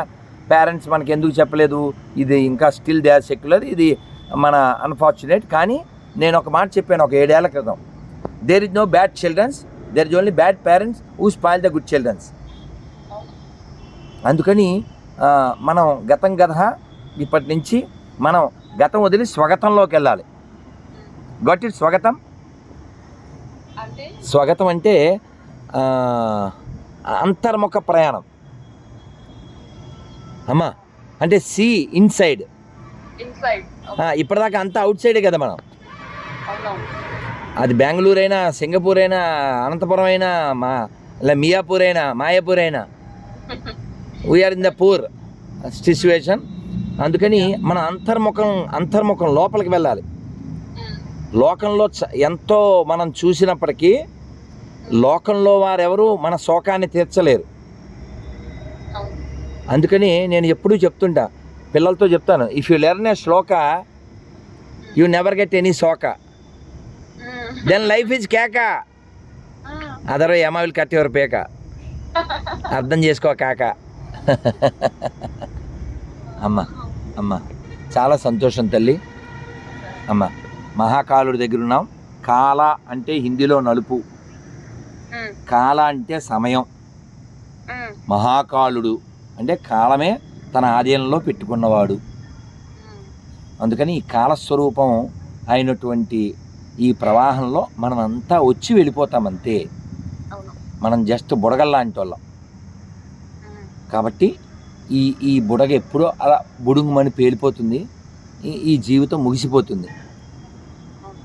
పేరెంట్స్ మనకి ఎందుకు చెప్పలేదు, ఇది ఇంకా స్టిల్ దే ఆర్ సెక్యులర్, ఇది మన అన్ఫార్చునేట్. కానీ నేను ఒక మాట చెప్పాను ఒక 7 ఏళ్ల క్రితం, there is no bad childrens, there is only bad parents who spoil the good childrens. అందుకని మనం గతం ఇప్పటి నుంచి మనం గతం వదిలి స్వగతంలోకి వెళ్ళాలి. Got it? స్వగతం అంటే అంతర్ముఖ ప్రయాణం అమ్మా. అంటే సీ ఇన్సైడ్. ఇప్పటిదాకా అంతా అవుట్ సైడే కదా మనం. అది బెంగళూరు అయినా, సింగపూర్ అయినా, అనంతపురం అయినా, మియాపూర్ అయినా, మాయాపూర్ అయినా, we are in the poor situation. అందుకని మన అంతర్ముఖం లోపలికి వెళ్ళాలి. లోకంలో ఎంతో మనం చూసినప్పటికీ లోకంలో వారెవరు మన శోకాన్ని తీర్చలేరు. అందుకని నేను ఎప్పుడూ చెప్తుంటా, పిల్లలతో చెప్తాను, if you learn A Shloka you never get any శోక. దెన్ లైఫ్ ఈజ్ కేక, other Yama will cut your పేక. అర్థం చేసుకో కాక. అమ్మ అమ్మ చాలా సంతోషం తల్లి. అమ్మ మహాకాలుడి దగ్గర ఉన్నాం. కాల అంటే హిందీలో నలుపు, కాల అంటే సమయం, మహాకాలుడు అంటే కాలమే తన ఆధీనంలో పెట్టుకున్నవాడు. అందుకని ఈ కాలస్వరూపం అయినటువంటి ఈ ప్రవాహంలో మనం అంతా వచ్చి వెళ్ళిపోతామంతే. మనం జస్ట్ బుడగల్లాంటి వాళ్ళం. కాబట్టి ఈ బుడగ ఎప్పుడో అలా బుడుగుమని పేలిపోతుంది, ఈ జీవితం ముగిసిపోతుంది.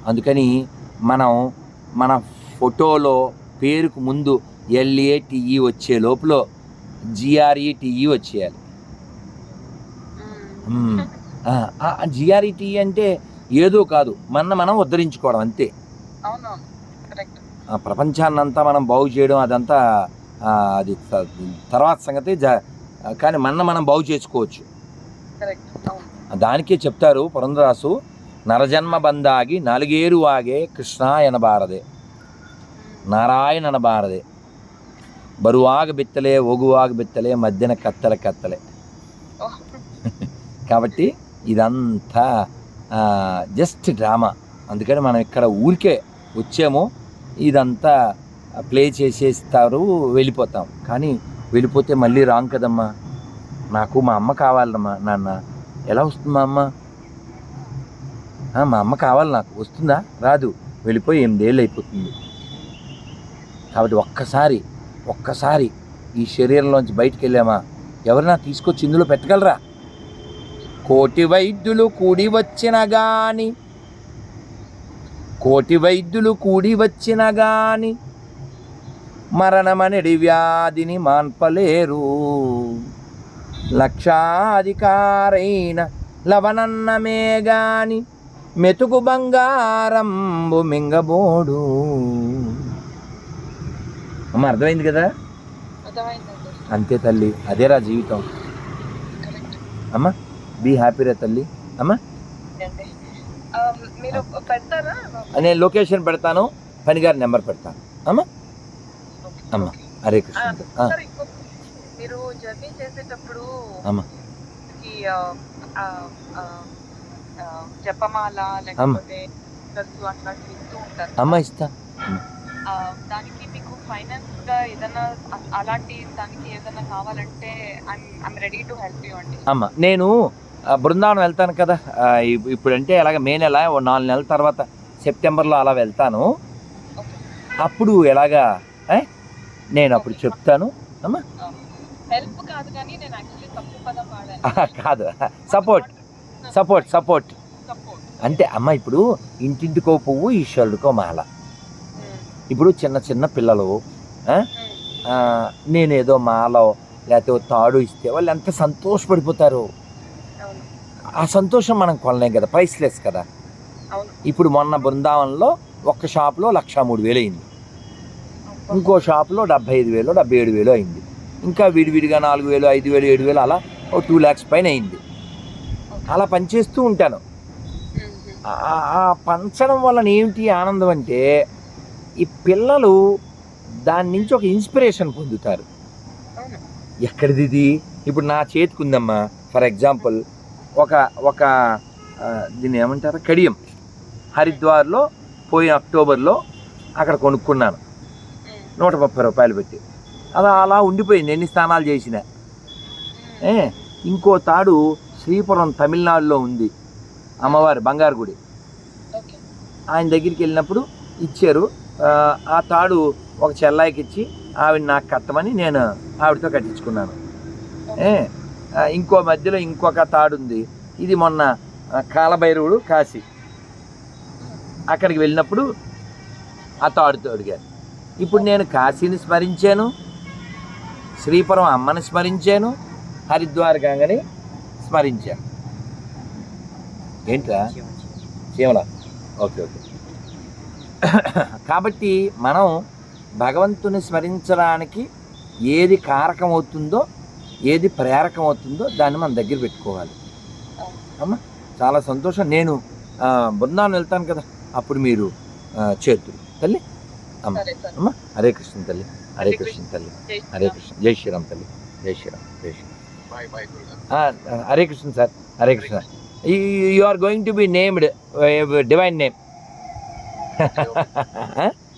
అందుకని మనం మన ఫోటోలో పేరుకు ముందు LATE వచ్చే లోపల GRETE వచ్చేయాలి. GRETE అంటే ఏదో కాదు, మనం ఉద్ధరించుకోవడం అంతే. ప్రపంచాన్నంతా మనం బాగు చేయడం అదంతా అది తర్వాత సంగతి. కానీ మనం బాగు చేసుకోవచ్చు. దానికే చెప్తారు పురంధరాసు, నరజన్మ బందాగి నలుగేరు వాగే కృష్ణ ఎనబారదే, నారాయణ అనబారదే, బరువాగ బిత్తలే ఒగువాగ బిత్తలే మధ్యన కత్తలే. కాబట్టి ఇదంతా జస్ట్ డ్రామా. అందుకని మనం ఇక్కడ ఊరికే వచ్చాము, ఇదంతా ప్లే చేసేస్తారు, వెళ్ళిపోతాం. కానీ వెళ్ళిపోతే మళ్ళీ రాంగ్ కదమ్మా. నాకు మా అమ్మ కావాలమ్మా. నాన్న ఎలా వస్తుంది మా అమ్మ? మా అమ్మ కావాలి నాకు. వస్తుందా? రాదు. వెళ్ళిపోయి 8 ఏళ్ళు అయిపోతుంది. కాబట్టి ఒక్కసారి ఈ శరీరంలోంచి బయటికి వెళ్ళామా, ఎవరైనా తీసుకొచ్చి ఇందులో పెట్టగలరా? కోటి వైద్యులు కూడి వచ్చిన గాని మరణమనడి వ్యాధిని మాన్పలేరు. లక్షాధికారైన లవనన్నమే గాని మెతుకు బంగారంబు మింగబోడు. అమ్మ అర్థమైంది కదా? అంతే తల్లి, అదేరా జీవితం. అమ్మ బీ హ్యాపీరా తల్లి. అమ్మ నేను లొకేషన్ పెడతాను, పనిగారి నెంబర్ పెడతాను. అమ్మ హరే కృష్ణ.
మీరు జర్నీ చేసేటప్పుడు జపమాల లేకపోతే అట్లాంటివి ఇస్తూ ఉంటారు.
అమ్మ ఇస్తా.
దానికి మీకు ఫైనాన్స్ గా ఏదైనా అలాంటి దానికి ఏదైనా కావాలంటే I'm ready to help you అండి.
అమ్మ నేను బృందావనం వెళ్తాను కదా, ఇప్పుడంటే అలాగ మే నెల 4 నెలల తర్వాత సెప్టెంబర్లో అలా వెళ్తాను. అప్పుడు ఎలాగా నేను అప్పుడు చెప్తాను. అమ్మ
హెల్ప్ కాదు కానీ నేను యాక్చువల్లీ తప్పు పదం వాడాను.
కాదు, సపోర్ట్ అంటే అమ్మ ఇప్పుడు ఇంటింటికో పువ్వు ఈశ్వరుడికో మాల. ఇప్పుడు చిన్న పిల్లలు నేనేదో మాలో లేకపోతే తాడు ఇస్తే వాళ్ళు ఎంత సంతోషపడిపోతారు. ఆ సంతోషం మనం కొనలేం కదా, ప్రైస్లెస్ కదా. ఇప్పుడు మొన్న బృందావనంలో ఒక్క షాప్లో 1,03,000 అయింది, ఇంకో షాప్లో 75,000 77,000 అయింది, ఇంకా విడివిడిగా 4,000 5,000 7,000 అలా 2 lakhs పైన అయింది. అలా పనిచేస్తూ ఉంటాను. ఆ పంచడం వలన ఏమిటి ఆనందం అంటే ఈ పిల్లలు దాని నుంచి ఒక ఇన్స్పిరేషన్ పొందుతారు. ఎక్కడిది ఇది? ఇప్పుడు నా చేతికి ఉందమ్మా, ఫర్ ఎగ్జాంపుల్ ఒక దీన్ని ఏమంటారు, కడియం హరిద్వార్లో పోయిన అక్టోబర్లో అక్కడ కొనుక్కున్నాను 130 రూపాయలు పెట్టి. అలా ఉండిపోయింది, ఎన్ని స్నానాలు చేసిన. ఇంకో తాడు శ్రీపురం తమిళనాడులో ఉంది, అమ్మవారి బంగారు గుడి. ఆయన దగ్గరికి వెళ్ళినప్పుడు ఇచ్చారు. ఆ తాడు ఒక చెల్లాయికి ఇచ్చి ఆవిడ నాకు కట్టమని నేను ఆవిడతో కట్టించుకున్నాను. ఇంకో మధ్యలో ఇంకొక తాడు ఉంది, ఇది మొన్న కాలభైరవుడు కాశీ అక్కడికి వెళ్ళినప్పుడు ఆ తాడుతో అడిగాను. ఇప్పుడు నేను కాశీని స్మరించాను, శ్రీపురం అమ్మని స్మరించాను, హరిద్వార్ గంగని స్మరించాను. ఏంట్రా శివల? ఓకే. కాబట్టి మనం భగవంతుని స్మరించడానికి ఏది కారకమవుతుందో, ఏది ప్రేరకమవుతుందో దాన్ని మన దగ్గర పెట్టుకోవాలి. అమ్మ చాలా సంతోషం. నేను బృందావనం వెళ్తాను కదా, అప్పుడు మీరు చేతులు తల్లి. అమ్మ
సరే సార్.
అమ్మ హరే కృష్ణ తల్లి, హరే కృష్ణ తల్లి,
జై
హరే
శ్రీరామ్.
కృష్ణ. జై శ్రీరామ్ తల్లి, Jai Shriram, Jai Shriram.
Bye, bye, Guruji.
Hare Krishna sir, Hare Krishna. You are going to be named divine name.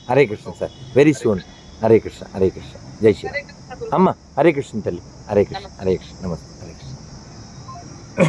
Hare Krishna sir, very soon. Hare Krishna, Hare Krishna, Jai Shriram.
Hare Krishna గురు.
అమ్మ హరే కృష్ణ తల్లి, హరే కృష్ణ, హరే కృష్ణ, నమస్తే.